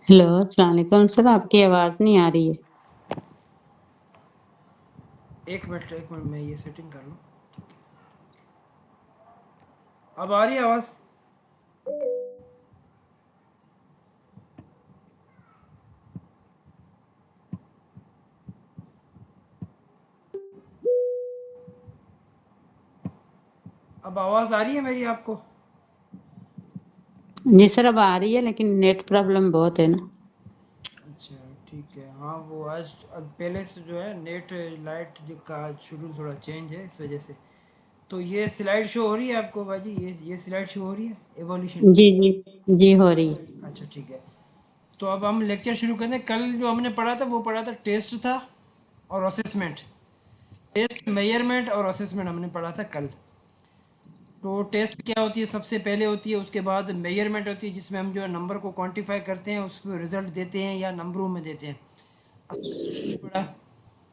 Hello, अस्सलाम वालेकुम sir. आपकी आवाज़ नहीं आ रही है। एक मिनट मैं ये सेटिंग कर लूँ। अब आ रही है आवाज़? अब आवाज़ आ रही है मेरी आपको? जी सर, अब आ रही है लेकिन नेट प्रॉब्लम बहुत है ना। अच्छा, ठीक है। हाँ, वो आज पहले से जो है नेट लाइट जो का शेड्यूल थोड़ा चेंज है, इस वजह से। तो ये स्लाइड शो हो रही है आपको बाजी? ये स्लाइड शो हो रही है एवोल्यूशन की? जी जी। जी हो रही है। अच्छा, ठीक है। तो अब हम लेक्चर शुरू करते हैं। कल जो हमने पढ़ा था वो पढ़ा था टेस्ट था और असेसमेंट। टेस्ट, मेजरमेंट और असेसमेंट हमने पढ़ा था कल। तो टेस्ट क्या होती है? सबसे पहले होती है, उसके बाद मेजरमेंट होती है जिसमें हम जो है नंबर को क्वांटिफाई करते हैं, उसको रिजल्ट देते हैं या नंबरों में देते हैं। पढ़ा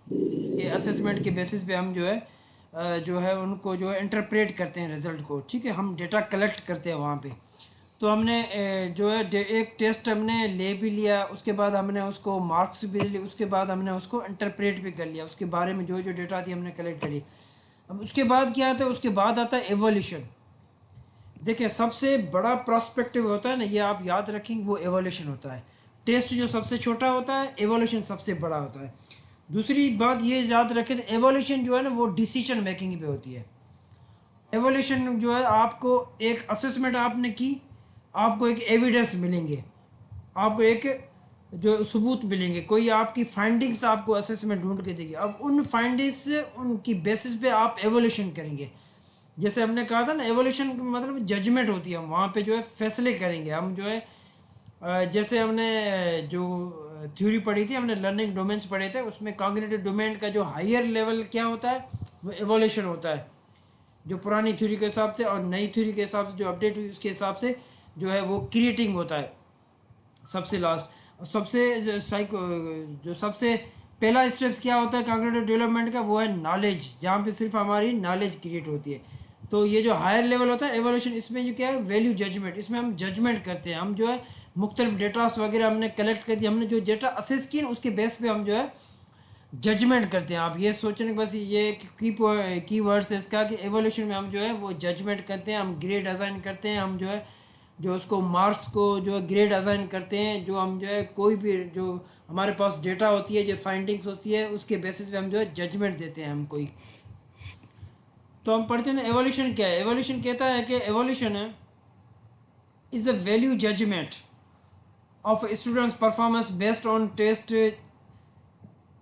कि असेसमेंट के बेसिस पे हम जो है जो है उनको जो है इंटरप्रेट करते हैं रिजल्ट को। ठीक है, हम डेटा कलेक्ट करते हैं वहाँ पे। तो हमने जो है एक टेस्ट हमने ले भी लिया, उसके बाद हमने उसको मार्क्स भी लिए, उसके बाद हमने उसको इंटरप्रेट भी कर लिया, उसके बारे में जो जो डेटा थी हमने कलेक्ट करी। अब उसके बाद क्या आता है? उसके बाद आता है एवोल्यूशन। देखिए, सबसे बड़ा प्रोस्पेक्टिव होता है ना, ये आप याद रखेंगे, वो एवोल्यूशन होता है। टेस्ट जो सबसे छोटा होता है, एवोल्यूशन सबसे बड़ा होता है। दूसरी बात ये याद रखें, एवोल्यूशन जो है ना वो डिसीजन मेकिंग पे होती है। एवोल्यूशन जो है, आपको एक असेसमेंट आपने की, आपको एक एविडेंस मिलेंगे, आपको एक जो सबूत मिलेंगे, कोई आपकी फाइंडिंग्स आपको असेसमेंट ढूंढ के देगी। अब उन फाइंडिंग्स से, उनकी बेसिस पे आप एवोल्यूशन करेंगे। जैसे हमने कहा था ना, एवोल्यूशन मतलब जजमेंट होती है, हम वहाँ पे जो है फैसले करेंगे। हम जो है जैसे हमने जो थ्योरी पढ़ी थी, हमने लर्निंग डोमेन्स पढ़े थे, उसमें कॉग्निटिव डोमेन का जो हायर लेवल क्या होता है, वो एवोल्यूशन होता है। जो पुरानी थ्योरी के हिसाब से और नई थ्योरी के हिसाब से जो अपडेट हुई उसके हिसाब से जो है वो क्रिएटिंग होता है सबसे लास्ट। सबसे साइको जो सबसे पहला स्टेप्स क्या होता है कॉग्निटिव डेवलपमेंट का, वो है नॉलेज, जहाँ पे सिर्फ हमारी नॉलेज क्रिएट होती है। तो ये जो हायर लेवल होता है एवोल्यूशन, इसमें जो क्या है, वैल्यू जजमेंट, इसमें हम जजमेंट करते हैं। हम जो है मुख्तलिफ डेटास वगैरह हमने कलेक्ट कर दिया, हमने जो डेटा असेस किए उसके बेस पे हम जो है जजमेंट करते हैं। आप ये सोचने बस ये की वर्ड्स है इसका कि एवोल्यूशन में हम जो है वो जजमेंट करते हैं, हम ग्रेड असाइन करते हैं, हम जो है जो उसको मार्क्स को जो है ग्रेड असाइन करते हैं। जो हम जो है कोई भी जो हमारे पास डेटा होती है, जो फाइंडिंग्स होती है, उसके बेसिस पे हम जो है जजमेंट देते हैं हम कोई। तो हम पढ़ते हैं ना एवोल्यूशन क्या है। एवोल्यूशन कहता है कि एवोल्यूशन है is a value judgement of students performance based on test,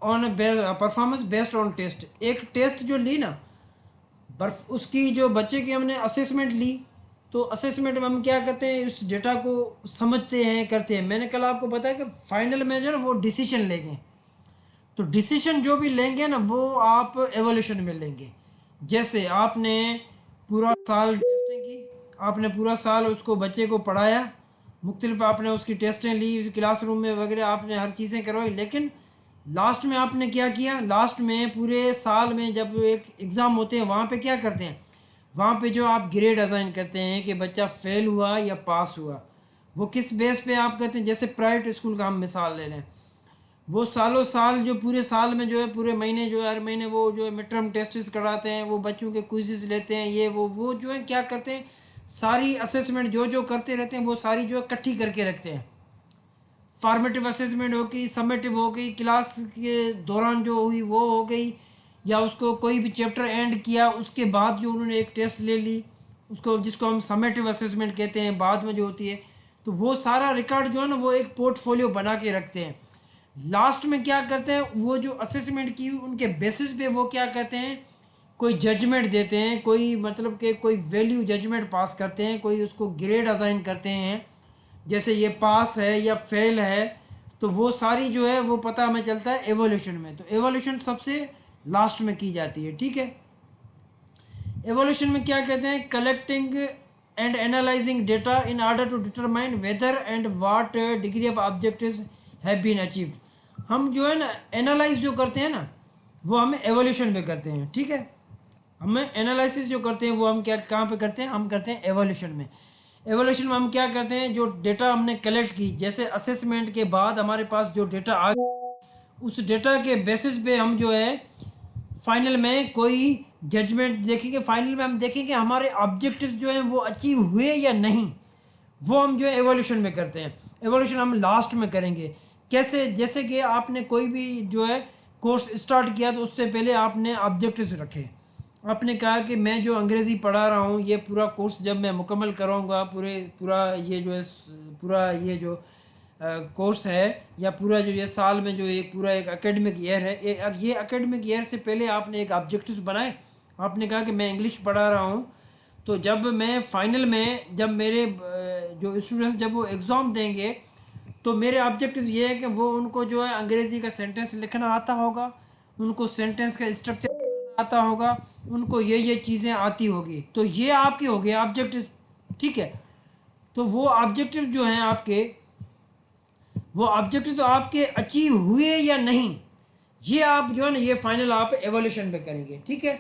on performance based on test. एक टेस्ट जो ली ना, बर्फ उसकी जो बच्चे की हमने असेसमेंट ली, तो असेसमेंट में हम क्या करते हैं, उस डेटा को समझते हैं, करते हैं। मैंने कल आपको बताया कि फाइनल में जो है ना वो डिसीजन लेंगे। तो डिसीजन जो भी लेंगे ना वो आप एवोल्यूशन में लेंगे। जैसे आपने पूरा साल टेस्टिंग की, आपने पूरा साल उसको बच्चे को पढ़ाया, मुख्तलिफ आपने उसकी टेस्टें ली क्लासरूम में वगैरह, आपने हर चीज़ें करवाई, लेकिन लास्ट में आपने क्या किया? लास्ट में पूरे साल में जब एक एग्ज़ाम होते हैं, वहाँ पे क्या करते हैं? वहाँ पे जो आप ग्रेड असाइन करते हैं कि बच्चा फेल हुआ या पास हुआ। वो किस बेस पे आप कहते हैं? जैसे प्राइवेट स्कूल का हम मिसाल ले लें, वो सालों साल जो पूरे साल में जो है पूरे महीने जो है हर महीने वो जो है मिड टर्म टेस्ट कराते हैं, वो बच्चों के क्विज़ लेते हैं, ये वो जो है क्या करते हैं, सारी असेसमेंट जो जो करते रहते हैं वो सारी जो है इकट्ठी करके रखते हैं। फॉर्मेटिव असेसमेंट हो गई, समेटिव हो गई, क्लास के दौरान जो हुई वो हो गई, या उसको कोई भी चैप्टर एंड किया उसके बाद जो उन्होंने एक टेस्ट ले ली, उसको जिसको हम समेटिव असेसमेंट कहते हैं, बाद में जो होती है। तो वो सारा रिकॉर्ड जो है ना वो एक पोर्टफोलियो बना के रखते हैं। लास्ट में क्या करते हैं, वो जो असेसमेंट की उनके बेसिस पे वो क्या कहते हैं, कोई जजमेंट देते हैं, कोई मतलब कि कोई वैल्यू जजमेंट पास करते हैं, कोई उसको ग्रेड असाइन करते हैं। जैसे ये पास है या फेल है, तो वो सारी जो है वो पता हमें चलता है एवोल्यूशन में। तो एवोल्यूशन सबसे लास्ट में की जाती है। ठीक है, एवोल्यूशन में क्या कहते हैं, collecting and analysing data in order to determine whether and what degree of objectives have been achieved. हम जो है ना एनालाइज जो करते हैं ना, वो हम एवोल्यूशन में करते हैं। ठीक है, हमें एनालिसिस जो करते हैं वो हम क्या कहाँ पे करते हैं, हम करते हैं एवोल्यूशन में। एवोल्यूशन में हम क्या करते हैं, जो डेटा हमने कलेक्ट की, जैसे असेसमेंट के बाद हमारे पास जो डेटा आ, उस डेटा के बेसिस पे हम जो है फाइनल में कोई जजमेंट देखेंगे। फाइनल में हम देखेंगे हमारे ऑब्जेक्टिव्स जो हैं वो अचीव हुए या नहीं, वो हम जो है एवोल्यूशन में करते हैं। एवोल्यूशन हम लास्ट में करेंगे। कैसे, जैसे कि आपने कोई भी जो है कोर्स स्टार्ट किया तो उससे पहले आपने ऑब्जेक्टिव्स रखे। आपने कहा कि मैं जो अंग्रेज़ी पढ़ा रहा हूँ ये पूरा कोर्स जब मैं मुकम्मल कराऊँगा, पूरा ये जो है पूरा ये जो कोर्स है, या पूरा जो ये साल में जो एक पूरा एक एकेडमिक ईयर है, ये एकेडमिक ईयर से पहले आपने एक ऑब्जेक्टिव्स बनाए। आपने कहा कि मैं इंग्लिश पढ़ा रहा हूँ, तो जब मैं फाइनल में, जब मेरे जो स्टूडेंट्स जब वो एग्ज़ाम देंगे, तो मेरे ऑब्जेक्टिव ये है कि वो उनको जो है अंग्रेज़ी का सेंटेंस लिखना आता होगा, उनको सेंटेंस का स्ट्रक्चर आता होगा, उनको ये चीज़ें आती होगी। तो ये आपके हो गए ऑब्जेक्टिव, ठीक है। तो वो ऑब्जेक्टिव जो हैं आपके, वो ऑब्जेक्टिव तो आपके अचीव हुए या नहीं, ये आप जो है ना ये फाइनल आप एवोल्यूशन पे करेंगे, ठीक है।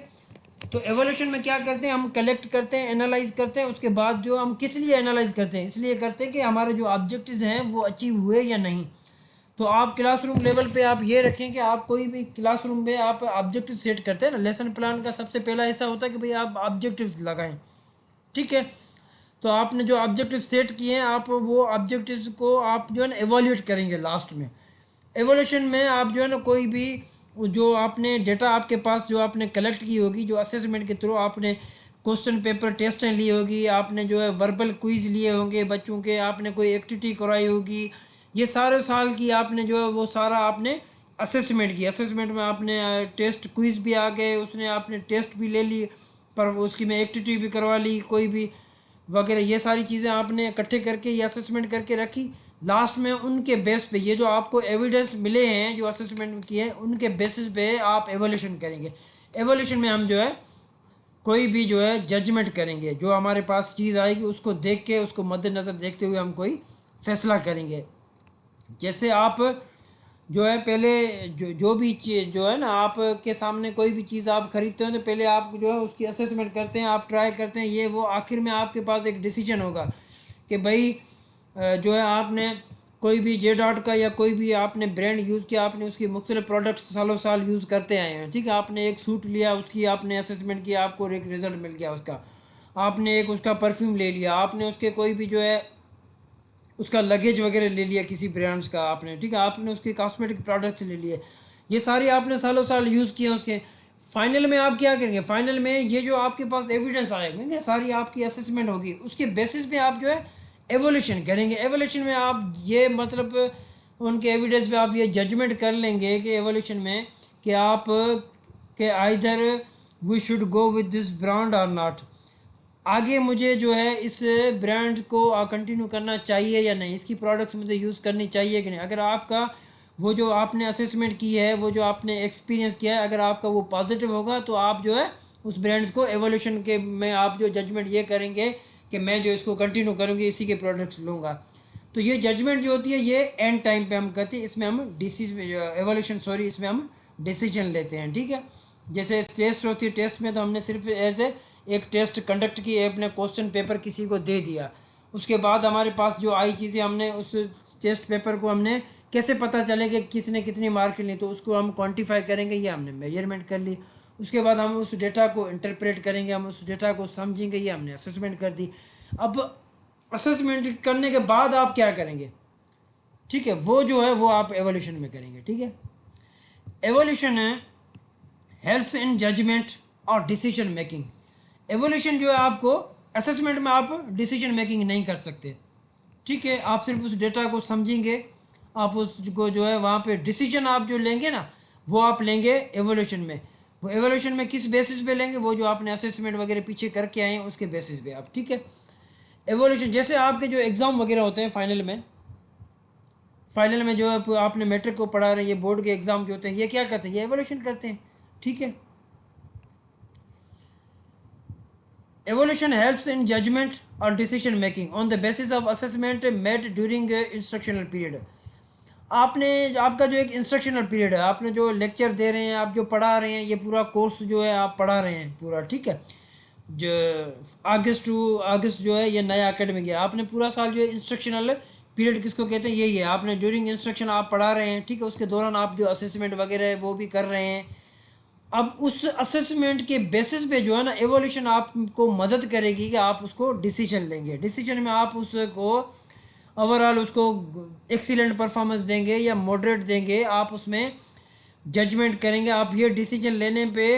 तो एवोल्यूशन में क्या करते हैं, हम कलेक्ट करते हैं, एनालाइज करते हैं। उसके बाद जो हम किस लिए एनालाइज करते हैं, इसलिए करते हैं कि हमारे जो ऑब्जेक्टिव्स हैं वो अचीव हुए या नहीं। तो आप क्लासरूम लेवल पे आप ये रखें कि आप कोई भी क्लासरूम में आप ऑब्जेक्टिव सेट करते हैं ना, लेसन प्लान का सबसे पहला ऐसा होता है कि भाई आप ऑब्जेक्टिव लगाएं, ठीक है। तो आपने जो ऑब्जेक्टिव सेट किए हैं, आप वो ऑब्जेक्टिव्स को आप जो है ना एवोल्यूट करेंगे लास्ट में। एवोल्यूशन में आप जो है ना कोई भी जो आपने डेटा आपके पास जो आपने कलेक्ट की होगी, जो असेसमेंट के थ्रू आपने क्वेश्चन पेपर टेस्टें ली होगी, आपने जो है वर्बल क्विज लिए होंगे बच्चों के, आपने कोई एक्टिविटी कराई होगी, ये सारे साल की आपने जो है वो सारा आपने असेसमेंट की। असेसमेंट में आपने टेस्ट क्विज भी आ गए, उसने आपने टेस्ट भी ले ली, पर उसकी में एक्टिविटी भी करवा ली कोई भी वगैरह, ये सारी चीज़ें आपने इकट्ठे करके ये असेसमेंट करके रखी। लास्ट में उनके बेस पे ये जो आपको एविडेंस मिले हैं जो असेसमेंट किए हैं, उनके बेसिस पे आप एवोल्यूशन करेंगे। एवोल्यूशन में हम जो है कोई भी जो है जजमेंट करेंगे, जो हमारे पास चीज़ आएगी उसको देख के, उसको मद्देनज़र देखते हुए हम कोई फैसला करेंगे। जैसे आप जो है पहले जो भी चीज़ जो है ना आपके सामने कोई भी चीज़ आप खरीदते हो तो पहले आप जो है उसकी असेसमेंट करते हैं, आप ट्राई करते हैं, ये वो आखिर में आपके पास एक डिसीजन होगा कि भाई जो है आपने कोई भी जे डॉट का या कोई भी आपने ब्रांड यूज़ किया, आपने उसकी मुख्तलिफ प्रोडक्ट्स सालों साल यूज़ करते आए हैं, ठीक है। आपने एक सूट लिया, उसकी आपने असेसमेंट किया, आपको एक रिज़ल्ट मिल गया उसका। आपने एक उसका परफ्यूम ले लिया, आपने उसके कोई भी जो है उसका लगेज वगैरह ले लिया किसी ब्रांड्स का आपने, ठीक है। आपने उसके कॉस्मेटिक प्रोडक्ट्स ले लिए, ये सारी आपने सालों साल यूज़ किए उसके। फाइनल में आप क्या करेंगे, फाइनल में ये जो आपके पास एविडेंस आएंगे, सारी आपकी असेसमेंट होगी, उसके बेसिस पे आप जो है एवोल्यूशन करेंगे। एवोल्यूशन में आप ये मतलब उनके एविडेंस पे आप ये जजमेंट कर लेंगे कि एवोल्यूशन में कि आप के either we should go with this brand और नॉट, आगे मुझे जो है इस ब्रांड को कंटिन्यू करना चाहिए या नहीं, इसकी प्रोडक्ट्स मुझे यूज़ करनी चाहिए कि नहीं। अगर आपका वो जो आपने असेसमेंट की है, वो जो आपने एक्सपीरियंस किया है, अगर आपका वो पॉजिटिव होगा तो आप जो है उस ब्रांड्स को एवोल्यूशन के में आप जो जजमेंट ये करेंगे कि मैं जो इसको कंटिन्यू करूँगी, इसी के प्रोडक्ट्स लूँगा। तो ये जजमेंट जो होती है ये एंड टाइम पे हम करते हैं, इसमें हम एवोल्यूशन इसमें हम डिसीजन लेते हैं, ठीक है। जैसे टेस्ट होती है, टेस्ट में तो हमने सिर्फ एज ए एक टेस्ट कंडक्ट की, अपने क्वेश्चन पेपर किसी को दे दिया, उसके बाद हमारे पास जो आई चीज़ें हमने उस टेस्ट पेपर को हमने कैसे पता चले कि किसने कितनी मार्क ली, तो उसको हम क्वांटिफाई करेंगे, ये हमने मेजरमेंट कर ली। उसके बाद हम उस डेटा को इंटरप्रेट करेंगे, हम उस डेटा को समझेंगे, ये हमने असेसमेंट कर दी। अब असेसमेंट करने के बाद आप क्या करेंगे, ठीक है, वो जो है वो आप एवोल्यूशन में करेंगे, ठीक है। एवोल्यूशन है हेल्प्स इन जजमेंट और डिसीजन मेकिंग। एवोल्यूशन जो है आपको, असेसमेंट में आप डिसीजन मेकिंग नहीं कर सकते, ठीक है। आप सिर्फ उस डेटा को समझेंगे, आप उसको जो है वहाँ पे डिसीजन आप जो लेंगे ना वो आप लेंगे एवोल्यूशन में। वो एवोल्यूशन में किस बेसिस पे लेंगे, वो जो आपने असेसमेंट वगैरह पीछे करके आए हैं उसके बेसिस पे आप, ठीक है। एवोल्यूशन जैसे आपके जो एग्ज़ाम वगैरह होते हैं फाइनल में जो है आपने मैट्रिक को पढ़ा रहे हैं, ये बोर्ड के एग्ज़ाम जो होते हैं ये क्या करते हैं, ये एवोल्यूशन करते हैं, ठीक है। Evolution helps in judgment or decision making on the basis of assessment made during instructional period। आपने आपका जो एक इंस्ट्रक्शनल पीरियड है, आपने जो लेक्चर दे रहे हैं, आप जो पढ़ा रहे हैं, ये पूरा कोर्स जो है आप पढ़ा रहे हैं पूरा, ठीक है। जो अगस्त जो है ये नया एकेडमिक ईयर, आपने पूरा साल जो है इंस्ट्रक्शनल पीरियड किसको कहते हैं, यही है। आपने ड्यूरिंग इंस्ट्रक्शन आप पढ़ा रहे हैं, ठीक है, उसके दौरान आप जो असेसमेंट वगैरह है वो भी कर रहे हैं। अब उस असेसमेंट के बेसिस पे जो है ना एवोल्यूशन आपको मदद करेगी कि आप उसको डिसीजन लेंगे। डिसीजन में आप उसको ओवरऑल उसको एक्सीलेंट परफॉर्मेंस देंगे या मॉडरेट देंगे, आप उसमें जजमेंट करेंगे। आप ये डिसीजन लेने पे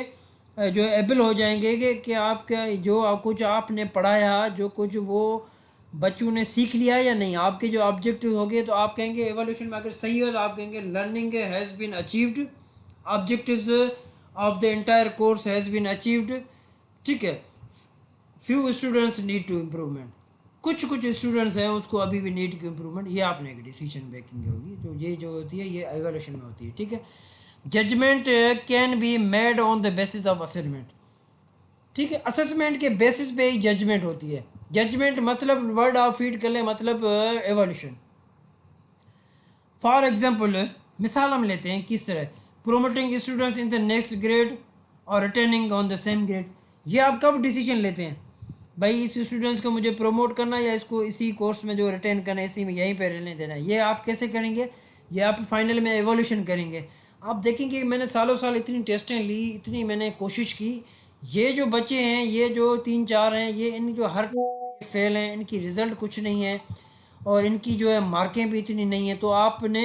जो एबल हो जाएंगे कि आपका जो कुछ आपने पढ़ाया, जो कुछ वो बच्चों ने सीख लिया या नहीं, आपके जो ऑब्जेक्टिव हो गए, तो आप कहेंगे एवोल्यूशन में अगर सही हो तो आप कहेंगे learning has been achieved, objectives of the entire course has been achieved, ठीक है। Few students need to improvement, कुछ कुछ स्टूडेंट्स हैं उसको अभी भी नीड टू इम्प्रूवमेंट। ये आपने एक डिसीजन मेकिंग होगी, तो ये जो होती है ये एवेल्यूशन में होती है, ठीक है। Judgement can be made on the basis of assessment, ठीक है, असेसमेंट के बेसिस पे ही जजमेंट होती है। जजमेंट मतलब वर्ड आप फीड कर लें, मतलब एवोल्यूशन। फॉर एग्जाम्पल मिसाल हम लेते हैं किस तरह, promoting students in the next grade और returning on the same grade. ये आप कब डिसीजन लेते हैं, भाई इस स्टूडेंट्स को मुझे प्रमोट करना या इसको इसी कोर्स में जो रिटेन करना है इसी में यहीं पे रहने देना है, ये आप कैसे करेंगे, ये आप फाइनल में एवोल्यूशन करेंगे। आप देखेंगे मैंने सालों साल इतनी टेस्टें ली, इतनी मैंने कोशिश की, ये जो बच्चे हैं, ये जो 3-4 हैं, ये इन जो हर फेल हैं, इनकी रिज़ल्ट कुछ नहीं है और इनकी जो है मार्कें भी इतनी नहीं है। तो आपने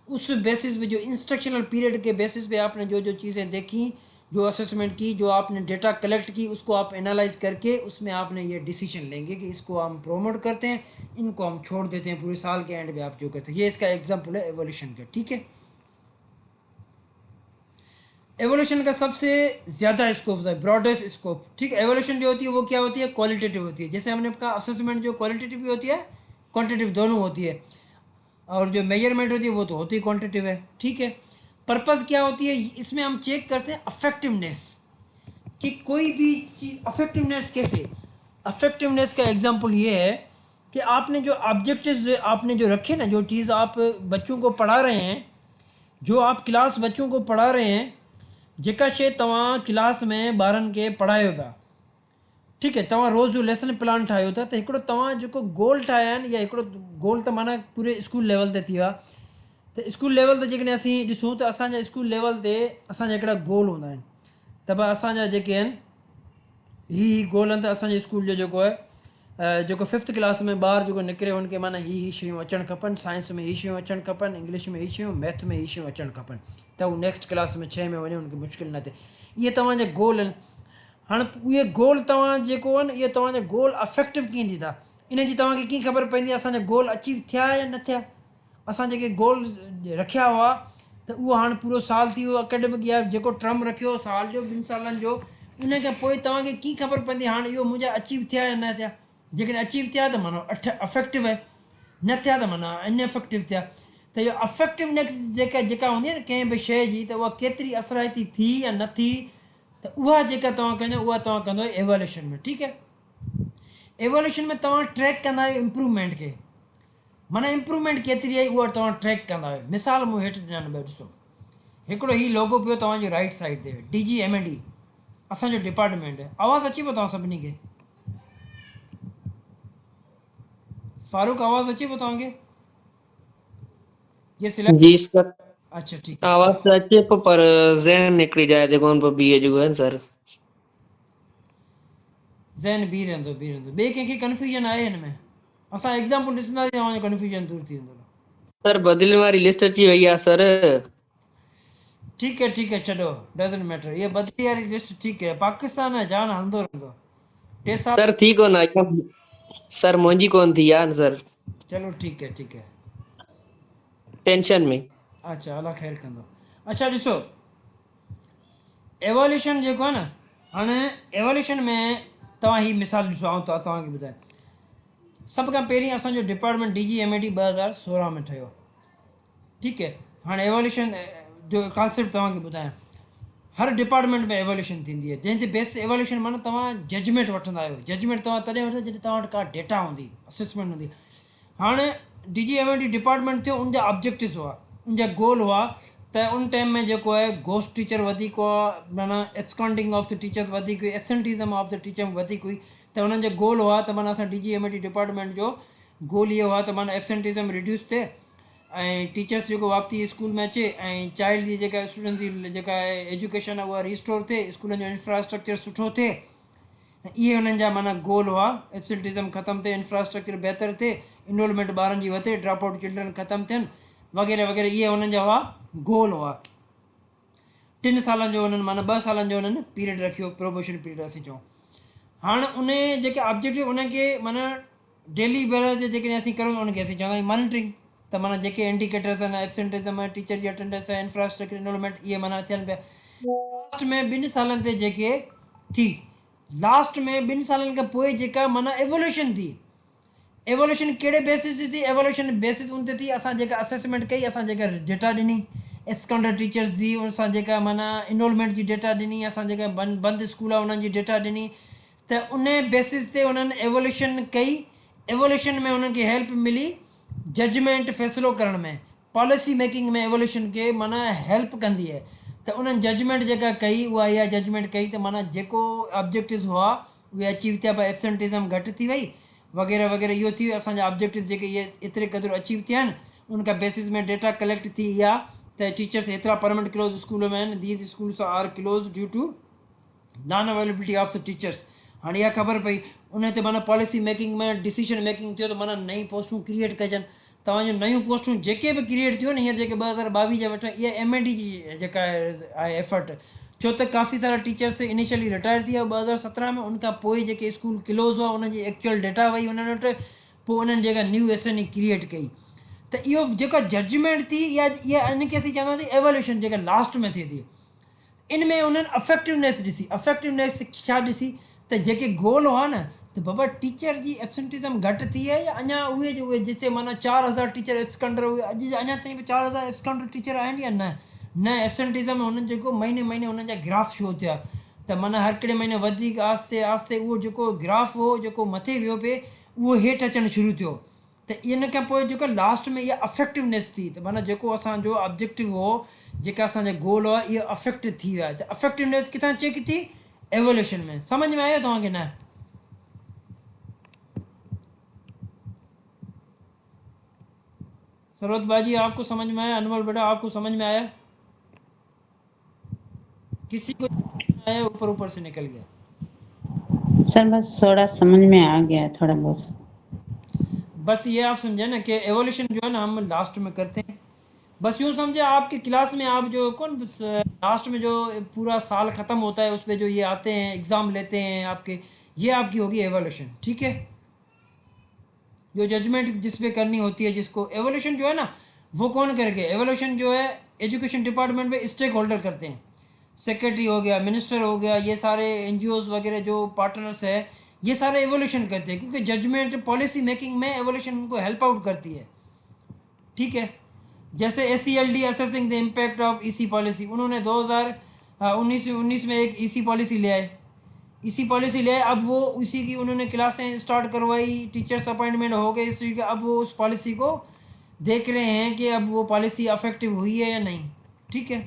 उस बेसिस पे जो इंस्ट्रक्शनल पीरियड के बेसिस पे आपने जो जो चीज़ें देखी, जो असेसमेंट की, जो आपने डेटा कलेक्ट की, उसको आप एनालाइज करके उसमें आपने ये डिसीजन लेंगे कि इसको हम प्रोमोट करते हैं, इनको हम छोड़ देते हैं। पूरे साल के एंड में आप जो करते हैं, ये इसका एग्जाम्पल है एवोल्यूशन का, ठीक है। एवोल्यूशन का सबसे ज़्यादा स्कोप है, ब्रॉडेस्ट स्कोप, ठीक है। एवोल्यूशन जो होती है वो क्या होती है, क्वालिटेटिव होती है। जैसे हमने कहा असेसमेंट जो क्वालिटेटिव भी होती है, क्वांटिटेटिव दोनों होती है, और जो मेजरमेंट होती है वो तो होती ही क्वांटिटेटिव है, ठीक है। पर्पस क्या होती है, इसमें हम चेक करते हैं अफेक्टिवनेस, कि कोई भी चीज़ अफेक्टिवनेस कैसे। अफेक्टिवनेस का एग्जांपल ये है कि आपने जो ऑब्जेक्टिव्स आपने जो रखे ना, जो चीज़ आप बच्चों को पढ़ा रहे हैं, जो आप क्लास बच्चों को पढ़ा रहे हैं, जेका शइ तव्हां क्लास में ॿारनि खे पढ़ायो पिया, ठीक है, तव्हां रोज़ जो लेसन प्लान ठाहियो था, त हिकिड़ो तव्हां जेको गोल ठाहिया आहिनि, या हिकिड़ो गोल त माना पूरे स्कूल लेवल ते थी विया। त स्कूल लेवल ते जेकॾहिं असीं ॾिसूं त असांजा स्कूल लेवल ते असांजा हिकिड़ा गोल हूंदा आहिनि, त भाई असांजा जेके आहिनि ही गोल आहिनि, त असांजे स्कूल जो जेको आहे जेको 5th क्लास में ॿार जेको निकिरे हुनखे माना ही शयूं अचणु खपनि, साइंस में ही शयूं अचणु खपनि, इंग्लिश में ही शयूं, मैथ में ही शयूं अचणु खपनि, त हू नेक्स्ट क्लास में 6 में वञे हुनखे मुश्किल न थिए। इहे तव्हांजा गोल आहिनि। हाणे इहे गोल तव्हां जेको आहे न, इहे तव्हांजा गोल अफेक्टिव कीअं थींदा, इन जी तव्हांखे कीअं ख़बर पवंदी असांजा गोल अचीव थिया या न थिया। असां जेके गोल रखिया हुआ त उहो हाणे पूरो साल थी वियो अकेडमिक ईयर, जेको टर्म रखियो साल जो 2 सालनि जो, उन खां पोइ तव्हांखे कीअं ख़बर पवंदी हाणे इहो मुंहिंजा अचीव थिया या न थिया। जेकॾहिं अचीव थिया त माना अफेक्टिव आहे, न थिया त माना इनएफेक्टिव थिया। त इहो अफेक्टिवनेस जेका हूंदी आहे न कंहिं बि शइ जी, त उहा केतिरी असराइती थी या न थी, त उहा जेका तव्हां कंदो, उहा तव्हां कंदो एवोल्यूशन में, ठीकु आहे। एवोल्यूशन में तव्हां ट्रैक कंदा आहियो इम्प्रूवमेंट खे, माना इम्प्रूवमेंट केतिरी आई उहा तव्हां ट्रैक कंदा आहियो। मिसाल मूं हेठि ॾिना ॿ ॾिसो, हिकिड़ो ही लोगो पियो तव्हांजो राइट साइड ते, DGMD असांजो डिपार्टमेंट आहे। आवाज़ु अचे पियो तव्हां सभिनी खे, फारूक आवाज़ु अचे पियो तव्हांखे, ये सिलेक्ट, जी सर, अच्छा ठीकु आहे। आवाज तो अचे पियो पर ज़हन निकिरी जाए जेको उन पर बीहे जो है सर। ज़हन बीह रहंदो ॿिए कंहिंखे कन्फ्यूजन आहे हिन में, असां एग्ज़ाम्पल ॾिसंदासीं तव्हांजो कन्फ्यूजन दूर थी वेंदो। सर बदिलने वाली लिस्ट अची वई आहे सर। ठीकु आहे छॾो, डज़ंट मैटर, ये बदली वारी लिस्ट ठीकु आहे, पाकिस्तान आहे जान हलंदो रहंदो, 2 साल। सर थी कोन आई सर, मुंहिंजी कोन थी आहे न सर, चलो ठीकु आहे, टेंशन में। अच्छा अल्लाह ख़ैरु कंदो। अच्छा ॾिसो, एवोल्यूशन जेको आहे न, हाणे एवोल्यूशन में तव्हां ही मिसाल ॾिसो, आउं तव्हांखे ॿुधायां। सभ खां पहिरीं असांजो डिपार्टमेंट DGMD 2016 में ठहियो, ठीकु आहे। हाणे एवोल्यूशन जो कॉन्सेप्ट तव्हांखे ॿुधायां, हर डिपार्टमेंट में एवोल्यूशन थींदी आहे, जंहिं ते बेस एवोल्यूशन माना तव्हां जजमेंट वठंदा आहियो। जजमेंट तव्हां तॾहिं वठंदा जॾहिं तव्हां वटि का डेटा हूंदी, असेसमेंट हूंदी। हाणे DGMD डिपार्टमेंट थियो, उनजा ऑब्जेक्टिव्स हुआ, उनजा गोल हुआ त उन टाइम में जेको आहे घोस्ट टीचर वधीक हुआ, माना एब्सकॉन्डिंग ऑफ द टीचर्स वधीक हुई, एब्सेंटिज़म ऑफ द टीचर वधीक हुई। त उन्हनि जो गोल हुआ त माना असां DGMIT डिपार्टमेंट जो गोल इहो हुआ त माना एब्सेंटिज़म रिड्यूस थिए ऐं टीचर्स जेको वापसी स्कूल में अचे ऐं चाइल्ड जी जेका स्टूडेंट जी जेका आहे एजुकेशन आहे उहा रिस्टोर थिए, स्कूलनि जो इंफ्रास्ट्रक्चर सुठो थिए। इहे हुननि जा माना गोल हुआ, एब्सेंटिज़म ख़तमु थिए, इंफ्रास्ट्रक्चर बहितर थिए, इनरोलमेंट ॿारनि जी वधे, ड्रॉप आउट चिल्ड्रन ख़तमु थियनि वग़ैरह वग़ैरह। इहे हुननि जा हुआ गोल हुआ। 3 सालनि जो हुननि माना 2 सालनि जो हुननि पीरियड रखियो, प्रोबेशन पीरियड असीं चऊं। हाणे उन जेके ऑब्जेक्टिव उनखे माना डेली बेसिस ते जेकॾहिं असीं करूं उनखे असीं चवंदा आहियूं मॉनिटरिंग। त माना जेके इंडिकेटर्स आहिनि, एब्सेंटिज़म आहे, टीचर जी अटेंडेंस आहे, इंफ्रास्ट्रक्चर, इनरोलमेंट, इहे माना थियनि पिया। लास्ट में 2 सालनि ते जेके थी, लास्ट में 2 सालनि खां पोइ जेका माना एवोल्यूशन थी, एवोल्यूशन कहिड़े बेसिस ते थी? एवोल्यूशन बेसिस उन ते थी असां जेका असेसमेंट कई, असां जेका डेटा ॾिनी एक्सकाउंटर टीचर्स जी, असां जेका माना इनरोलमेंट जी डेटा ॾिनी, असां जेका बंदि स्कूल आहे उन्हनि जी डेटा ॾिनी, त उन बेसिस ते उन्हनि एवोल्यूशन कई। एवोल्यूशन में उन्हनि खे हेल्प मिली जजमेंट फ़ैसिलो करण में, पॉलिसी मेकिंग में एवोल्यूशन खे माना हेल्प कंदी आहे। त उन्हनि जजमेंट जेका कई उहा इहा जजमेंट कई त माना जेको ऑब्जेक्टिव्स हुआ उहे अचीव थिया पिया, एब्सेंटिज़म घटि थी वई वग़ैरह वग़ैरह। इहो थी असांजा ऑब्जेक्टिव्स जेके इहे एतिरे क़दुरु अचीव थिया आहिनि, उनखां बेसिस में डेटा कलेक्ट थी इहा त टीचर्स एतिरा परमानेंट क्लोज स्कूल में आहिनि, these schools are close due to non availability of the teachers. हाणे इहा ख़बर पई, उन ते माना पॉलिसी मेकिंग में डिसीजन मेकिंग थियो त माना नई पोस्टूं क्रिएट कजनि। तव्हांजो नयूं पोस्टूं जेके बि क्रिएट थियो न, हीअं जेके 2022 जे वटि इहा MND जी जेका आहे एफर्ट, छो त काफ़ी सारा टीचर्स इनिशियली रिटायर थी विया 2017 में। उनखां पोइ जेके स्कूल क्लोज़ हुआ उनजी एक्चुअल डेटा वई उन्हनि वटि, पोइ उन्हनि जेका न्यू SNE क्रिएट कई। त इहो जेका जजमेंट थी इहा इनखे असीं चवंदासीं एवोल्यूशन जेका लास्ट में थिए थी। इन में उन्हनि अफेक्टिवनेस ॾिसी, अफेक्टिवनेस छा ॾिसी त जेके गोल हुआ न, त बाबा टीचर जी एब्सेंटिज़म घटि थी आहे या अञा उहे जो उहे जिते माना 4000 टीचर एब्सकाउंटर हुए, अॼु अञा ताईं बि 4000 एब्सकाउंटर टीचर आहिनि या न एब्सेंटिज़म में हुननि जेको महीने महीने हुननि जा ग्राफ शो थिया, त माना हर कहिड़े महीने वधीक आस्ते आस्ते उहो जेको ग्राफ हो जेको मथे वियो पिए उहो हेठि अचणु शुरू थियो। त इन खां पोइ जेको लास्ट में इहा अफेक्टिवनेस थी, त माना जेको असांजो ऑब्जेक्टिव हो, जेका असांजा गोल हुआ, इहो अफेक्ट थी विया। त अफेक्टिवनेस किथां चेक थी? एवोल्यूशन में। समझ में आयो तव्हांखे न? सरोज बाजी आपको समझ में आया? अनमोल बेटा आपको समझ में आया? किसी को आया? ऊपर ऊपर से निकल गया। सर बस थोड़ा समझ में आ गया, थोड़ा बहुत। बस ये आप समझे ना कि एवोल्यूशन जो है ना हम लास्ट में करते हैं। बस यूँ समझे आपकी क्लास में आप जो कौन लास्ट में जो पूरा साल ख़त्म होता है उस पर जो ये आते हैं एग्ज़ाम लेते हैं आपके, ये आपकी होगी एवोल्यूशन। ठीक है, जो जजमेंट जिस पे करनी होती है जिसको, एवोल्यूशन जो है ना वो कौन करके, एवोल्यूशन जो है एजुकेशन डिपार्टमेंट में स्टेक होल्डर करते हैं। सेक्रेटरी हो गया, मिनिस्टर हो गया, ये सारे NGOs वगैरह जो पार्टनर्स है, ये सारे एवोल्यूशन करते हैं, क्योंकि जजमेंट पॉलिसी मेकिंग में एवोल्यूशन उनको हेल्प आउट करती है। ठीक है, जैसे SELD assessing the impact of EC policy, उन्होंने 2019 में एक EC पॉलिसी ले आए, EC पॉलिसी ले आए। अब वो इसी की उन्होंने क्लासें स्टार्ट करवाई, टीचर्स अपॉइंटमेंट हो गए इसी का। अब वो उस पॉलिसी को देख रहे हैं कि अब वो पॉलिसी अफेक्टिव हुई है या नहीं। ठीक है,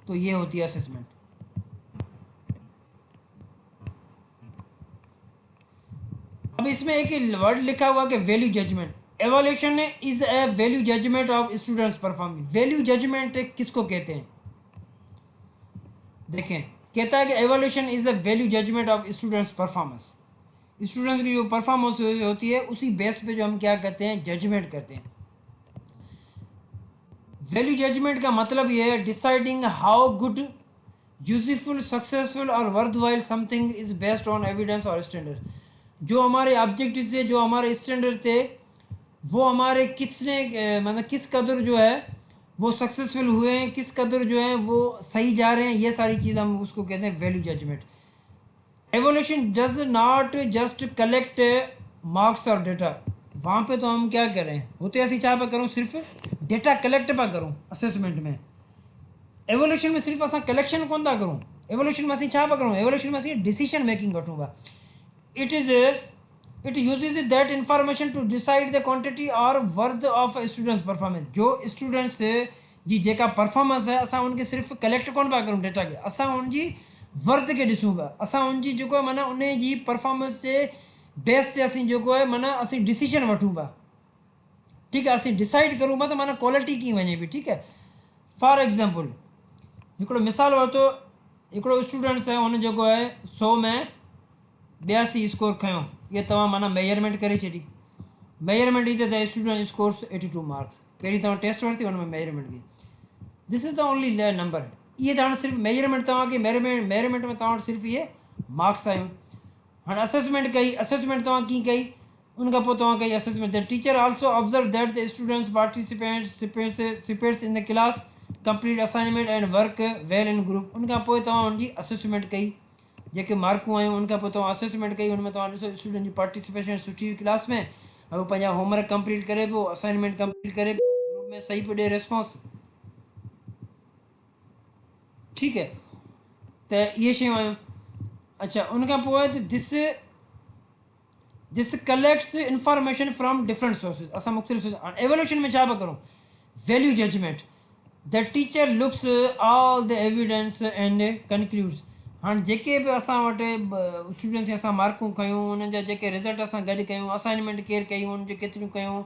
तो ये होती है असेसमेंट। अब इसमें एक वर्ड लिखा हुआ कि value judgement. Evaluation is a value judgement of students performance. Value judgement किसको कहते हैं? देखें, कहता है कि evaluation is a value judgement of students performance. Students की जो परफॉर्मेंस होती है उसी बेस पे जो हम क्या करते हैं, जजमेंट करते हैं। वैल्यू जजमेंट का मतलब ये है डिसाइडिंग हाउ गुड, यूजफुल, सक्सेसफुल और worthwhile something is based on evidence और स्टैंडर्ड। जो हमारे ऑब्जेक्टिव थे, जो हमारे स्टैंडर्ड थे, वो हमारे किसने मतलब किस कदर जो है वो सक्सेसफुल हुए हैं, किस कदर जो है वो सही जा रहे हैं, ये सारी चीज़ हम उसको कहते हैं value judgement. Evaluation does not just collect marks और डेटा। वहाँ पे तो हम क्या करें, होते ऐसी चाह पे करूँ, सिर्फ डेटा कलेक्ट पा करूँ असेसमेंट में। एवोल्यूशन में सिर्फ असां कलेक्शन कोन था करूँ, एवोल्यूशन में असीं छा पिया करूँ, एवोल्यूशन में असीं डिसीजन मेकिंग वठूं पिया। It uses that information to decide the quantity और वर्थ ऑफ स्टूडेंट्स परफॉर्मेंस। जो स्टूडेंट्स जी जेका परफॉर्मेंस है असां उनखे सिर्फ़ु कलेक्ट कोन पिया करूं डेटा खे, असां उनजी वर्थ खे ॾिसूं पिया, असां उनजी जेको आहे माना उन जी परफॉर्मेंस जे बेस ते असीं जेको आहे माना असीं डिसीजन वठूं पिया, ठीकु आहे, असीं डिसाइड करूं पिया त माना क्वालिटी कीअं वञे पई, ठीकु आहे। फॉर एग्ज़ाम्पल हिकिड़ो मिसाल वरितो, हिकिड़ो स्टूडेंट्स आहे हुन जेको आहे 100 में 82 स्कोर खयों, इहे तव्हां माना मेजरमेंट करे छॾी, मेजरमेंट ई त स्टूडेंट स्कोर्स 82 मार्क्स, पहिरीं तव्हां टेस्ट वरिती हुन में मेजरमेंट कई, this is the only number, इहे त हाणे सिर्फ़ु मेजरमेंट तव्हांखे मेजरमेंट में तव्हां वटि सिर्फ़ु इहे मार्क्स आहियूं। हाणे असेसमेंट कई, असेसमेंट तव्हां कीअं कई, उनखां पोइ तव्हां कई assessment, the teacher also observe that the students participates in the class complete assignment and work well in group, उनखां पोइ तव्हां हुनजी असेसमेंट कई, जेके मार्कूं आयूं उनखां पोइ तव्हां असेसमेंट कई, हुन में तव्हां ॾिसो स्टूडेंट जी पार्टिसिपेशन सुठी हुई क्लास में, ऐं पंहिंजा होमवर्क कंप्लीट करे पियो, असाइनमेंट कंप्लीट करे पियो, ग्रुप में सही पियो ॾिए रिस्पॉन्स, ठीकु है, त इहे शयूं आहियूं। अच्छा उनखां पोइ this collects information from different sources, असां मुख़्तलिफ़ एवोल्यूशन में छा पिया करूं, value judgement, the teacher looks all the evidence and concludes, हाणे जेके बि असां वटि स्टूडेंट्स असां मार्कूं खयूं, उन्हनि जा जेके रिज़ल्ट असां गॾु कयूं, असाइनमेंट केरु कयूं, उन जो केतिरियूं कयूं,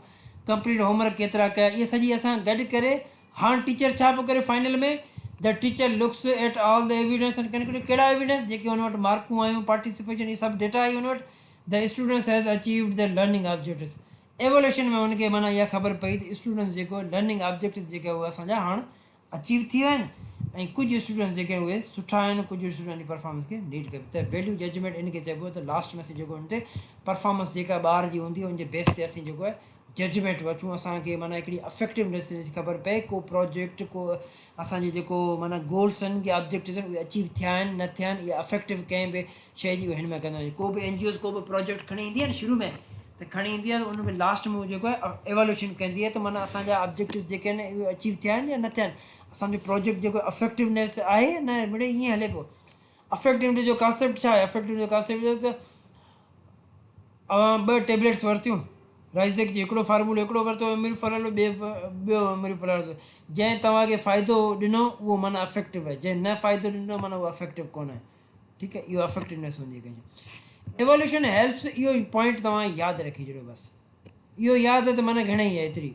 कंप्लीट होमवर्क केतिरा कया, इहे सॼी असां गॾु करे, हाणे टीचर छा पियो करे फाइनल में, the teacher looks at all the evidence and conclude, कहिड़ा एविडेंस, जेके हुन वटि मार्कूं आयूं, पार्टिसिपेशन, इहे सभु डेटा आई हुन वटि, the students has achieved the learning objectives, evolution में हुनखे माना इहा ख़बर पई त स्टूडेंट्स जेको लर्निंग ऑब्जेक्टिव्स जेके उहे असांजा हाणे अचीव थी विया आहिनि, ऐं कुझु स्टूडेंट्स जेके उहे सुठा आहिनि, कुझु स्टूडेंट जी परफॉर्मेंस खे नीड कयो, त वैल्यू जजमेंट इनखे चइबो आहे, त लास्ट में असीं जेको हुन ते परफॉर्मेंस जेका ॿार जी हूंदी आहे उनजे बेस ते असीं जेको आहे जजमेंट वठूं, असांखे माना हिकिड़ी अफेक्टिवनेस जी ख़बर पए, को प्रोजेक्ट, को असांजे जेको माना गोल्स आहिनि, की ऑब्जेक्टिव्स आहिनि, उहे अचीव थिया आहिनि न थिया आहिनि, इहे अफेक्टिव कंहिं बि शइ जी हिन में कंदा आहियूं, को बि NGOs को बि प्रोजेक्ट खणी ईंदी आहे न शुरू में, त खणी ईंदी आहे, उन में लास्ट में जेको आहे एवोल्यूशन कंदी आहे, त माना असांजा ऑब्जेक्टिव्स जेके आहिनि उहे अचीव थिया आहिनि या न थिया आहिनि, असांजो प्रोजेक्ट जेको अफेक्टिवनेस आहे न, मिड़े ईअं हले पियो, अफेक्टिविटी जो कॉन्सेप्ट छा आहे, अफेक्टिविटी जो कॉन्सेप्ट त ॿ टेबलेट्स वरितियूं, राइज़ेक जी हिकिड़ो फार्मूलो हिकिड़ो वरितो अमीर फलालो, ॿियो अमीर फलालो, जंहिं तव्हांखे फ़ाइदो ॾिनो उहो माना अफेक्टिव आहे, जंहिं न फ़ाइदो ॾिनो माना उहो अफेक्टिव कोन आहे, ठीकु आहे, इहो अफेक्टिवनेस हूंदी आहे कंहिंजी। एवोल्यूशन हेल्प्स, इहो पॉइंट तव्हां यादि रखी छॾियो बसि, इहो यादि आहे त माना घणेई आहे एतिरी,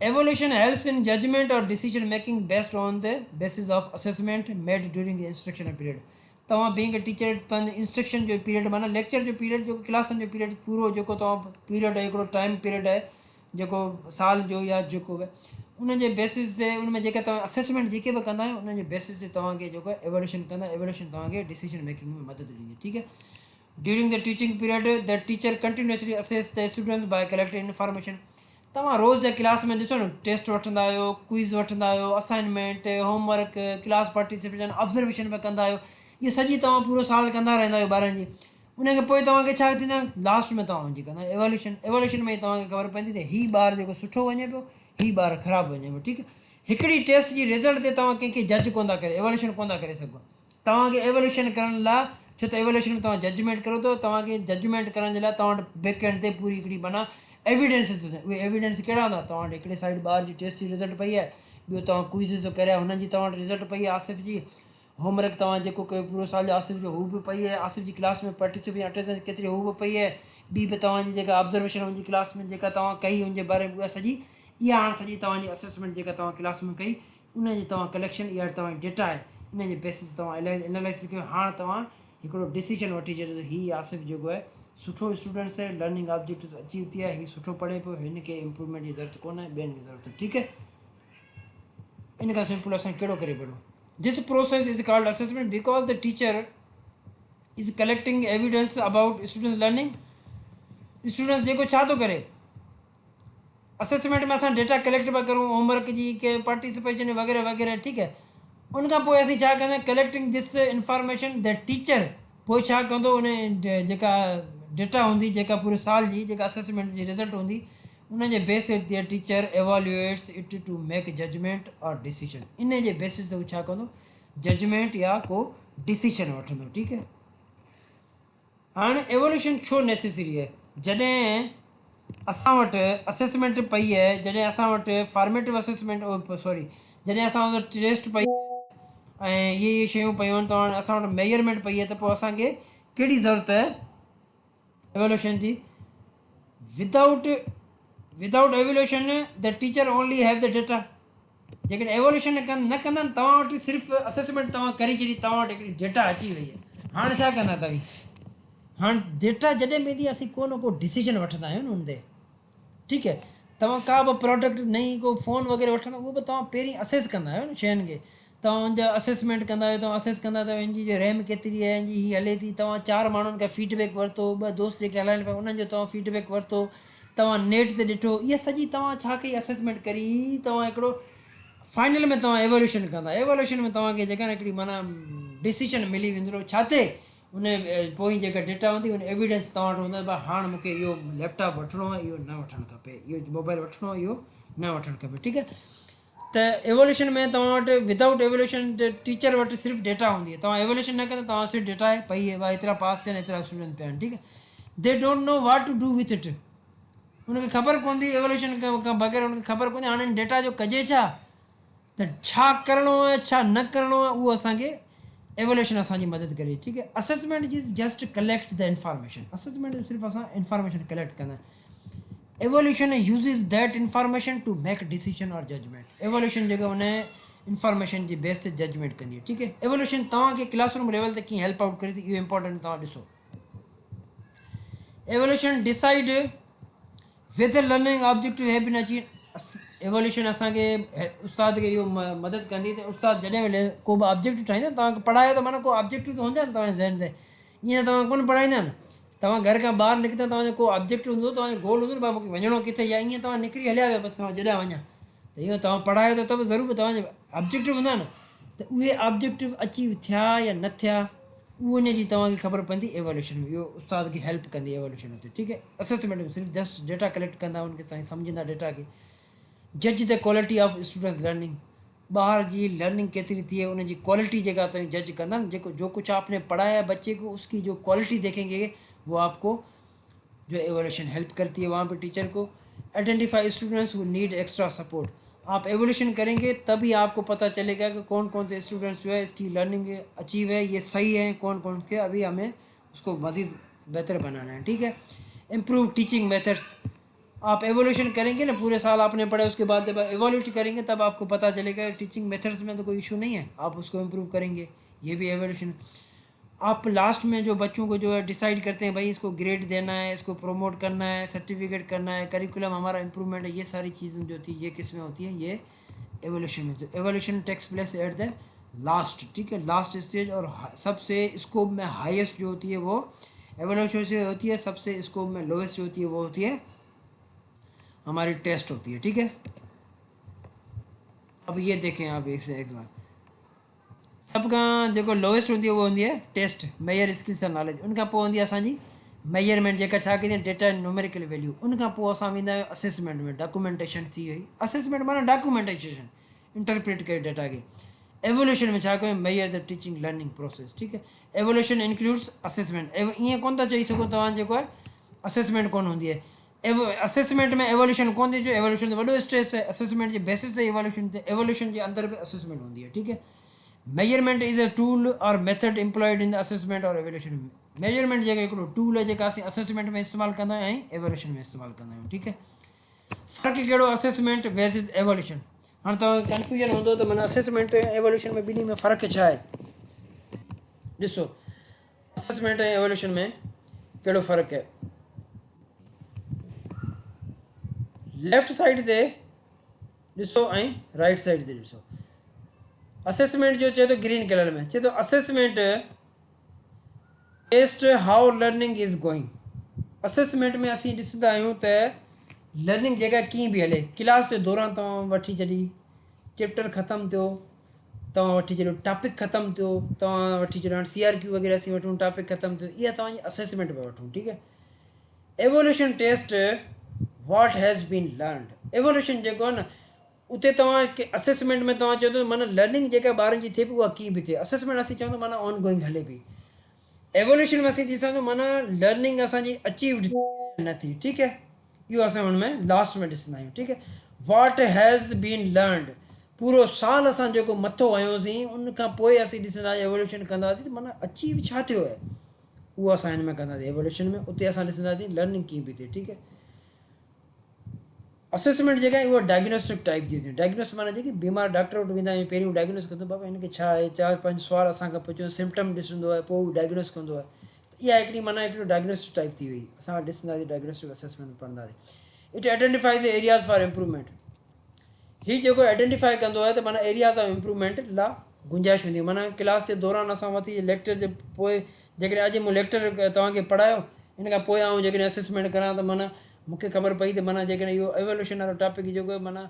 एवोल्यूशन हेल्प्स इन जजमेंट और decision making based on the basis of assessment made during the instruction period, तव्हां बीइंग अ टीचर पंहिंजे इंस्ट्रक्शन जो पीरियड माना लेक्चर जो पीरियड, जेको क्लासनि जो पीरियड पूरो जेको तव्हां पीरियड आहे, हिकिड़ो टाइम पीरियड आहे जेको साल जो या जेको बि, उन जे बेसिस ते उन में जेके तव्हां असेसमेंट जेके बि कंदा आहियो उन जे बेसिस ते तव्हांखे जेको आहे एवोल्यूशन कंदा, एवोल्यूशन तव्हांखे डिसीजन मेकिंग में मदद ॾींदी, ठीकु आहे। During the teaching period the teacher continuously assess the students by collecting information, तव्हां रोज़ जे क्लास में ॾिसो न, टेस्ट वठंदा आहियो, क्विज़ वठंदा आहियो, assignment, homework, class participation, observation बि कंदा आहियो, इहे सॼी तव्हां पूरो साल कंदा रहंदा आहियो ॿारनि जी, उनखां पोइ तव्हांखे छा थींदा, लास्ट में तव्हां हुनजी कंदा एवोल्यूशन, एवोल्यूशन में तव्हांखे ख़बर पवंदी त हीउ ॿारु जेको सुठो वञे पियो, हीउ ॿारु ख़राबु वञे पियो, ठीकु आहे। हिकिड़ी टेस्ट जी रिज़ल्ट ते तव्हां कंहिंखे जज कोन था करे, एवोल्यूशन कोन था करे सघो, तव्हांखे एवोल्यूशन करण लाइ, छो त एवोल्यूशन में तव्हां जजमेंट करो था, तव्हांखे जजमेंट करण जे लाइ तव्हां वटि बैक एंड ते पूरी हिकिड़ी माना एविडेंसिस, उहे एविडेंस कहिड़ा हूंदा, तव्हां वटि हिकिड़े साइड ॿार जी टेस्ट जी रिज़ल्ट पई आहे, ॿियो तव्हां क्विज़ जो करे हुननि जी तव्हां वटि रिज़ल्ट पई आहे, आसिफ़ जी होमवर्क तव्हां जेको कयो पूरो साल जो आसिफ़ जो हू बि पई आहे, आसिफ़ जी क्लास में पार्टिसिपेट अटेंडेंस केतिरी हू बि पई आहे, ॿी बि तव्हांजी जेका ऑब्ज़र्वेशन हुनजी क्लास में जेका तव्हां कई हुनजे बारे में उहा सॼी, इहा हाणे सॼी तव्हांजी असेसमेंट जेका तव्हां क्लास में कई उन जी तव्हां कलेक्शन, इहा तव्हांजी डेटा आहे, इन जे बेसिस तव्हां एनालाइसिस कयो, हाणे तव्हां हिकिड़ो डिसीजन वठी छॾियो त हीउ आसिफ़ जेको आहे सुठो स्टूडेंट्स आहे, लर्निंग ऑब्जेक्टिव्स अचीव थी आहे, हीउ सुठो पढ़े पियो, हिन खे इम्प्रूवमेंट जी ज़रूरत कोन आहे, ॿियनि जी ज़रूरत आहे, ठीकु आहे। इन खां सिंपल असां कहिड़ो करे पढ़ूं, this process is called assessment because the teacher is collecting evidence about students learning, students जेको छा थो करे, असेसमेंट में असां डेटा कलेक्ट पिया करूं, होमवर्क जी के पार्टिसिपेशन वग़ैरह वग़ैरह, ठीकु आहे, उनखां पोइ असीं छा कंदा आहियूं, collecting this information, the teacher पोइ छा कंदो, उन जेका डेटा हूंदी, जेका पूरे साल जी जेका असेसमेंट जी रिज़ल्ट हूंदी, उन जे बेस ते teacher evaluates it to make judgement और डिसीजन, इन जे बेसिस ते उहो छा कंदो, जजमेंट या को डिसीजन वठंदो, ठीकु आहे। हाणे एवोल्यूशन छो नेसेसरी आहे, जॾहिं असां वटि असेसमेंट पई आहे, जॾहिं असां वटि फॉर्मेटिव असेसमेंट सॉरी जॾहिं असां वटि टेस्ट पई ऐं इहे शयूं पयूं आहिनि, त असां वटि मेजरमेंट पई आहे, त पोइ असांखे कहिड़ी ज़रूरत आहे एवोल्यूशन जी? Without without evaluation the teacher only have the data. जेकॾहिं एवोल्यूशन न कंदा आहिनि, तव्हां वटि सिर्फ़ु असेसमेंट तव्हां करे छॾी, तव्हां वटि हिकिड़ी डेटा अची वई आहे। हाणे छा कंदा तव्हीं? हाणे डेटा जॾहिं वेंदी असीं को न को डिसीजन वठंदा आहियूं न हुन ते, ठीकु आहे। तव्हां का बि प्रोडक्ट नई को फ़ोन वग़ैरह वठंदा, उहो बि तव्हां पहिरीं असेस कंदा आहियो न शयुनि खे। तव्हां हुनजा असेसमेंट कंदा आहियो, तव्हां असेस कंदा आहियो हिनजी रैम केतिरी आहे, हिनजी हीअ हले थी। तव्हां 4 माण्हुनि खां फीडबैक वरितो, 2 दोस्त जेके हलाइनि पिया उन्हनि जो तव्हां फीडबैक वरितो, तव्हां नेट ते ॾिठो, इहा सॼी तव्हां छा कई असेसमेंट करी, तव्हां हिकिड़ो फाइनल में तव्हां एवोल्यूशन कंदा। एवोल्यूशन में तव्हांखे जेका हिकिड़ी माना डिसीजन मिली वेंदो छा ते, उन पोइ जेका डेटा हूंदी उन एविडेंस तव्हां वटि हूंदा, भाई हाणे मूंखे इहो लैपटॉप वठिणो आहे, इहो न वठणु खपे, इहो मोबाइल वठिणो आहे, इहो न वठणु खपे, ठीकु आहे। त एवोल्यूशन में तव्हां वटि विदाउट एवोल्यूशन टीचर वटि सिर्फ़ु डेटा हूंदी आहे। तव्हां एवोल्यूशन न कंदा, तव्हां सिर्फ़ु डेटा आहे पई आहे, भाई एतिरा पास थिया आहिनि, एतिरा स्टूडेंट पिया आहिनि, ठीकु आहे। They don't know what to do with it. हुनखे ख़बर कोन थी एवोल्यूशन खां बग़ैर, हुनखे ख़बर कोन थी हाणे डेटा जो कजे छा, त छा करिणो आहे छा न करिणो आहे, उहो असांखे एवोल्यूशन असांजी मदद करे, ठीकु आहे। Assessment is just collect the information. Assessment सिर्फ़ु असां इंफॉर्मेशन कलेक्ट कंदा आहियूं। Evaluation uses that information to make decision और जजमेंट। एवोल्यूशन जेको हुन इंफॉर्मेशन जी बेस ते जजमेंट कंदी आहे, ठीकु आहे। एवोल्यूशन तव्हांखे क्लासरूम लेवल ते कीअं हेल्प आउट करे थी, इहो इंपॉर्टेंट तव्हां ॾिसो। Evaluation decide whether learning objective have been achieve. Evaluation असांखे उस्ताद खे इहो मदद कंदी त उस्ताद जॾहिं महिल को बि ऑब्जेक्टिव ठाहींदो, तव्हांखे पढ़ायो त माना को ऑब्जेक्टिव त हूंदा आहिनि तव्हांजे ज़हन ते। ईअं तव्हां कोन पढ़ाईंदा आहिनि, तव्हां घर खां ॿाहिरि निकिता, तव्हांजो को ऑब्जेक्टिव हूंदो, तव्हांजो गोल हूंदो न, भाई मूंखे वञिणो किथे, या ईअं तव्हां निकिरी हलिया विया बसि मां जॾहिं वञा, त इहो तव्हां पढ़ायो त बि ज़रूरु तव्हांजे ऑब्जेक्टिव हूंदा न। त उहे ऑब्जेक्टिव अचीव थिया या न थिया, उन जी तव्हांखे ख़बर पवंदी एवोल्यूशन में। इहो उस्ताद खे हेल्प कंदी एवोल्यूशन हुते, ठीकु आहे। असेसमेंट में सिर्फ़ु जस्ट डेटा कलेक्ट कंदा, उनखे तव्हां सम्झंदा डेटा खे। जज the quality of students learning. ॿार जी लर्निंग केतिरी थी है, उनजी क्वालिटी जेका तव्हां जज कंदा न, जेको जो कुछ आपने पढ़ाया है बच्चे को, उसकी जो क्वालिटी देखेंगे वो आपको जो एवोल्यूशन हेल्प करती है वहाँ पे टीचर को। आइडेंटिफाई स्टूडेंट्स हु नीड एक्स्ट्रा सपोर्ट। आप एवोल्यूशन करेंगे तभी आपको पता चलेगा कि कौन कौन से स्टूडेंट्स जो है इसकी लर्निंग अचीव है, ये सही है, कौन कौन के अभी हमें उसको मज़ीद बेहतर बनाना है, ठीक है। Improve teaching methods. आप एवोल्यूशन करेंगे ना, पूरे साल आपने पढ़ा, उसके बाद जब एवोल्यूट करेंगे तब आपको पता चलेगा टीचिंग मेथड्स में तो कोई इशू नहीं है, आप उसको इम्प्रूव करेंगे, ये भी एवोल्यूशन। आप लास्ट में जो बच्चों को जो है डिसाइड करते हैं, भाई इसको ग्रेड देना है, इसको प्रमोट करना है, सर्टिफिकेट करना है, करिकुलम हमारा इम्प्रूवमेंट है, ये सारी चीज़ें जो होती है ये किस में होती है, ये एवोल्यूशन में। तो evaluation takes place at the last, ठीक है, लास्ट स्टेज। और सबसे स्कोप में हाईएस्ट जो होती है वो एवोल्यूशन से होती है, सबसे स्कोप में लोएस्ट जो होती है वो होती है हमारी टेस्ट होती है, ठीक है। अब ये देखें आप एक से एक बार, सबका जो लोएस्ट होती है वो होती है test, measure skills and knowledge. उनका पोइ होंदी आहे असांजी मेजरमेंट, जेका छा कंदी डेटा न्यूमेरिकल वैल्यू। उनखां पोइ असां वेंदा आहियूं असेसमेंट में, डॉक्यूमेंटेशन थी वई। असेसमेंट माना डॉक्यूमेंटेशन, इंटरप्रेट करे डेटा खे। एवोल्यूशन में छा कयूं, measure the teaching learning process, ठीकु आहे। Evolution includes assessment. ईअं कोन था चई सघो तव्हां जेको आहे असेसमेंट कोन हूंदी आहे। असेसमेंट में एवोल्यूशन कोन थी, जो एवोल्यूशन ते वॾो स्टेज आहे, असेसमेंट जे बेसिस ते एवोल्यूशन ते, एवोल्यूशन जे अंदरि बि असेसमेंट हूंदी आहे, ठीकु आहे। मेजरमेंट इज़ अ टूल और method employed in the assessment और एवोल्यूशन। मेजरमेंट जेका हिकिड़ो टूल आहे जेका असीं असेसमेंट में इस्तेमालु कंदा आहियूं ऐं एवोल्यूशन में इस्तेमालु कंदा आहियूं, ठीकु आहे। फ़र्क़ु कहिड़ो असेसमेंट वर्सिस एवोल्यूशन। हाणे तव्हांखे कंफ्यूजन हूंदो त माना असेसमेंट ऐं एवोल्यूशन में ॿिन्ही में फ़र्क़ु छा आहे। ॾिसो असेसमेंट ऐं एवोल्यूशन में कहिड़ो फ़र्क़ु आहे। लेफ्ट साइड ते ॾिसो ऐं राइट साइड ते ॾिसो। असेसमेंट जो चए थो ग्रीन कलर में, चए थो assessment test how learning is going. Assessment में असीं ॾिसंदा आहियूं त लर्निंग जेका कीअं बि हले, क्लास जे दौरान तव्हां वठी छॾी, चैप्टर ख़तमु थियो, तव्हां वठी छॾियो, टॉपिक ख़तमु थियो, तव्हां वठी छॾियो, हाणे CRQ वग़ैरह असीं वठूं, टॉपिक ख़तमु थियो, इहा तव्हांजी असेसमेंट में वठूं, ठीकु आहे। Evaluation test what has been learned. Evaluation जेको आहे न, उते तव्हां असेसमेंट में तव्हां चओ था माना लर्निंग जेका ॿारनि जी थिए पई उहा कीअं बि थिए। असेसमेंट असीं चवंदो माना ऑन गोइंग हले पई। एवोल्यूशन में असीं ॾिसंदो माना लर्निंग असांजी अचीव्ड न थी, ठीकु आहे। इहो असां हुन में लास्ट में ॾिसंदा आहियूं, ठीकु आहे। वॉट हैज़ बीन लर्नड, पूरो साल असां जेको मथो आहियोसीं उन खां पोइ असीं ॾिसंदासीं एवोल्यूशन कंदासीं त माना अचीव छा थियो आहे, उहो असां हिन में कंदासीं एवोल्यूशन में। उते असां ॾिसंदासीं लर्निंग कीअं पई थिए, ठीकु आहे। असेसमेंट जेका आहे उहा डायग्नोस्टिक टाइप जी थी। डायग्नोस माना जेकी बीमार डॉक्टर वटि वेंदा आहियूं, पहिरियों डायग्नोस कंदो बाबा हिनखे छा आहे, 4-5 सुवाल असांखां पुछो, सिम्पटम ॾिसंदो आहे, पोइ डायग्नोस कंदो आहे। इहा हिकिड़ी माना हिकिड़ो डायग्नोस्टिक टाइप थी वई। असां ॾिसंदासीं डायग्नोस्टिक असेसमेंट पढ़ंदासीं। It identifies the areas for improvement, हीउ जेको आइडेंटिफाई कंदो आहे त माना एरियाज़ ऑफ इम्प्रूवमेंट लाइ गुंजाइश हूंदी आहे। माना क्लास जे दौरान असां वठी लेक्चर जे पोइ जेकॾहिं अॼु मूं लेक्चर तव्हांखे पढ़ायो, इन खां पोइ आउं जेकॾहिं असेसमेंट करां त माना मूंखे ख़बर पई त माना जेकॾहिं इहो एवोल्यूशन वारो टॉपिक जेको आहे माना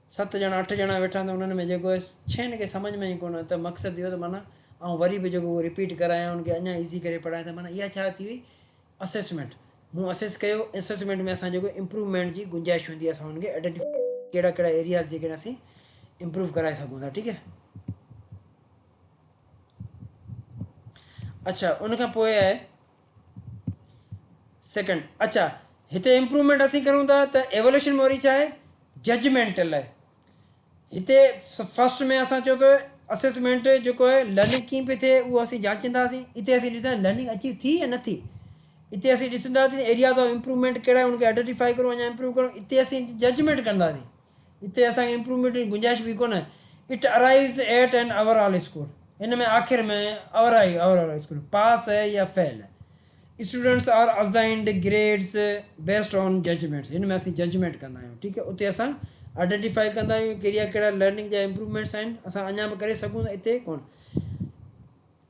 7 ॼणा 8 ॼणा वेठा त उन्हनि में जेको आहे छहनि खे सम्झ में ई कोन, त मक़सदु इहो त माना ऐं वरी बि जेको उहो रिपीट करायां, उनखे अञा ईज़ी करे पढ़ायां, त माना इहा छा थी वई असेसमेंट। मूं असेस कयो, असेसमेंट में असां जेको इम्प्रूवमेंट जी गुंजाइश हूंदी आहे, असां हुनखे आइडेंटिफाई कहिड़ा कहिड़ा एरियाज़ जेके असीं इम्प्रूव कराए सघूं था, ठीकु आहे। अच्छा, उनखां पोइ आहे सेकेंड। अच्छा, हिते इम्प्रूवमेंट असीं करूं था त एवोल्यूशन में वरी छा आहे जजमेंटल आहे। हिते फस्ट में असां चयो त असेसमेंट जेको आहे लर्निंग कीअं पई थिए उहो असीं जांचींदासीं। हिते असीं ॾिसंदा लर्निंग अचीव थी या नथी, हिते असीं ॾिसंदासीं एरियाज़ ऑफ इम्प्रूवमेंट कहिड़ा आहे, उनखे आइडेंटिफाई करूं, अञा इम्प्रूव करूं। हिते असीं जजमेंट कंदासीं, हिते असांखे इम्प्रूवमेंट जी गुंजाइश बि कोन्हे। It arrives eight an overall score, हिन में आख़िर में ओवरऑल स्कोर पास है या फेल है। Students are assigned grades based on judgements, हिन में असीं जजमेंट कंदा आहियूं, ठीकु आहे। उते असां आइडेंटिफाई कंदा आहियूं कहिड़ा कहिड़ा लर्निंग जा इम्प्रूवमेंट्स आहिनि, असां अञा बि करे सघूं था, हिते कोन।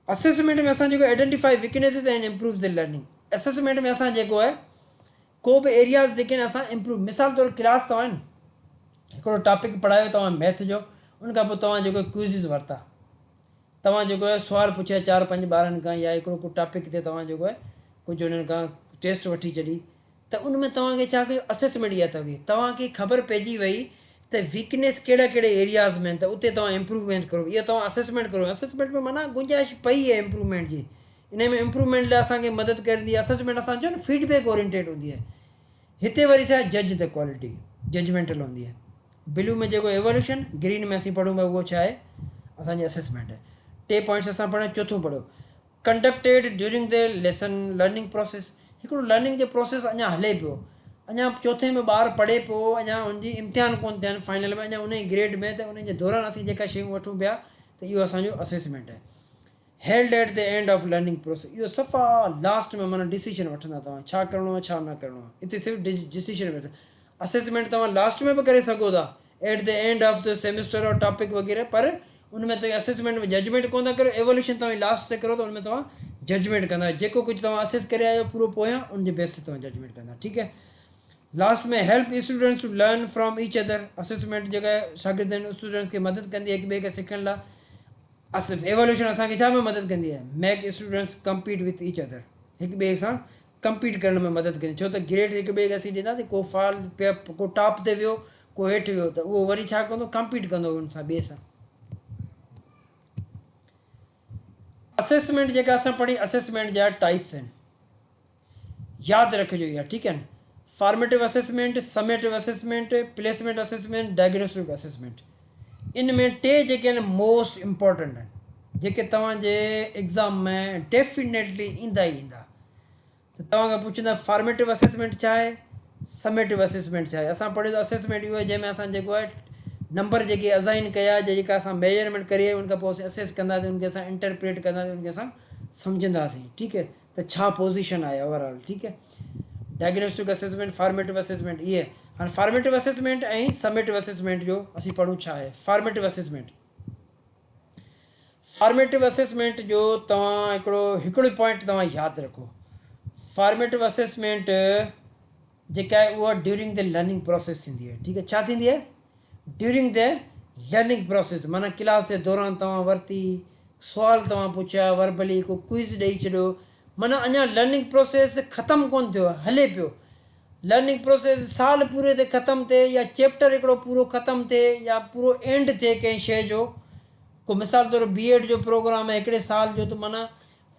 असेसमेंट में असां जेको identify weaknesses and improve the learning, assessment में असां जेको आहे को बि एरियाज़ जेके आहिनि असां इम्प्रूव, मिसाल तौरु क्लास तव्हां हिकिड़ो टॉपिक पढ़ायो तव्हां मैथ जो, उन खां पोइ तव्हां जेको क्विज़िस वरिता, तव्हां जेको आहे सुवाल पुछिया 4-5 ॿारनि खां, या हिकिड़ो को टॉपिक ते तव्हां जेको आहे कुझु उन्हनि खां टेस्ट वठी छॾी, त उन में तव्हांखे छा कयो असेसमेंट इहा अथव की तव्हांखे ख़बर पइजी वई त वीकनेस कहिड़ा कहिड़े एरियाज़ में, त उते तव्हां इम्प्रूवमेंट करो, इहा तव्हां असेसमेंट करो। असेसमेंट में माना गुंजाइश पई आहे इम्प्रूवमेंट जी, इन में इम्प्रूवमेंट लाइ असांखे मदद कंदी आहे। असेसमेंट असां चयो न फीडबैक ओरिएंटेड हूंदी आहे। हिते वरी छा आहे जज द क्वालिटी, जजमेंटल हूंदी आहे। ब्लू में जेको एवोल्यूशन, ग्रीन में असीं पढ़ूं पिया उहो छा आहे असांजी असेसमेंट आहे। टे पॉइंट्स असां पढ़िया। चोथों पढ़ो conducted during the lesson learning process, हिकिड़ो लर्निंग जो प्रोसेस अञा हले पियो, अञा चोथे में ॿारु पढ़े पियो, अञा हुनजी इम्तिहान कोन थिया आहिनि फाइनल में, अञा उन जी ग्रेड में, त उन जे दौरान असीं जेका शयूं वठूं पिया त इहो असांजो असेसमेंट आहे। Held at the end of learning process, इहो सफ़ा लास्ट में माना डिसीजन वठंदा तव्हां छा करिणो आहे छा न करिणो आहे, हिते सिर्फ़ु डिसीजन वठंदा। असेसमेंट तव्हां लास्ट में बि करे सघो था eight the end of the semester और टॉपिक वग़ैरह, पर उन में तव्हां असेसमेंट में जजमेंट कोन था करो। एवोल्यूशन तव्हां लास्ट ते करो त उन में तव्हां जजमेंट कंदा, जेको कुझु तव्हां असेस करे आयो पूरो पोयां उनजे बेस ते तव्हां जजमेंट कंदा, ठीकु आहे। लास्ट में help students to learn from each other, assessment जेका आहे शागिर्दनि स्टूडेंट्स खे मदद कंदी आहे हिक ॿिए खे सिखण लाइ। एवोल्यूशन असांखे छा में मदद कंदी आहे, make students compete with each other, हिक ॿिए सां कम्पीट करण में मदद कंदी। छो त ग्रेड हिक ॿिए खे असीं ॾींदा त को फॉल को टॉप ते वियो को हेठि वियो, त उहो वरी छा कंदो कम्पीट कंदो हुन सां ॿिए सां। असेसमेंट जेका असां पढ़ी, असेसमेंट जा टाइप्स आहिनि, यादि रखिजो इहा, ठीकु आहे न। Formative assessment, summative assessment, placement assessment, diagnostic assessment, इन में टे जेके आहिनि मोस्ट इम्पॉर्टेंट आहिनि, जेके तव्हांजे एग्ज़ाम में डेफिनेटली ईंदा ई ईंदा। त तव्हांखां पुछंदा फॉर्मेटिव असेसमेंट छा आहे, समेटिव असेसमेंट छा आहे। असां पढ़ियो असेसमेंट इहो आहे जंहिंमें असां जेको आहे नंबर जेके असाइन कया, जेका असां मेजरमेंट करे उनखां पोइ असीं असेस कंदासीं, उनखे असां इंटरप्रेट कंदासीं, उनखे असां सम्झंदासीं, ठीकु आहे, त छा पोज़ीशन आहे ओवरऑल, ठीकु आहे। डायग्नोस्टिक असेसमेंट, फॉर्मेटिव असेसमेंट, इहे हाणे फॉर्मेटिव असेसमेंट ऐं समेटिव असेसमेंट जो असीं पढ़ूं छा आहे। फॉर्मेटिव असेसमेंट, फॉर्मेटिव असेसमेंट जो तव्हां हिकिड़ो पॉइंट तव्हां यादि रखो, फॉर्मेटिव असेसमेंट जेका आहे उहा ड्यूरिंग द लर्निंग प्रोसेस थींदी आहे, ठीकु आहे। छा थींदी आहे ड्यूरिंग द लर्निंग प्रोसेस, माना क्लास जे दौरान तव्हां वरिती, सुवाल तव्हां पुछिया, वर्बली को क्विज़ ॾेई छॾियो, माना अञा लर्निंग प्रोसेस ख़तमु कोन थियो आहे, हले पियो। लर्निंग प्रोसेस साल पूरे ते ख़तमु थिए या चैप्टर हिकिड़ो पूरो ख़तमु थिए या पूरो एंड थिए कंहिं शइ जो, को मिसाल तौरु बीएड जो प्रोग्राम आहे हिकिड़े साल जो, त माना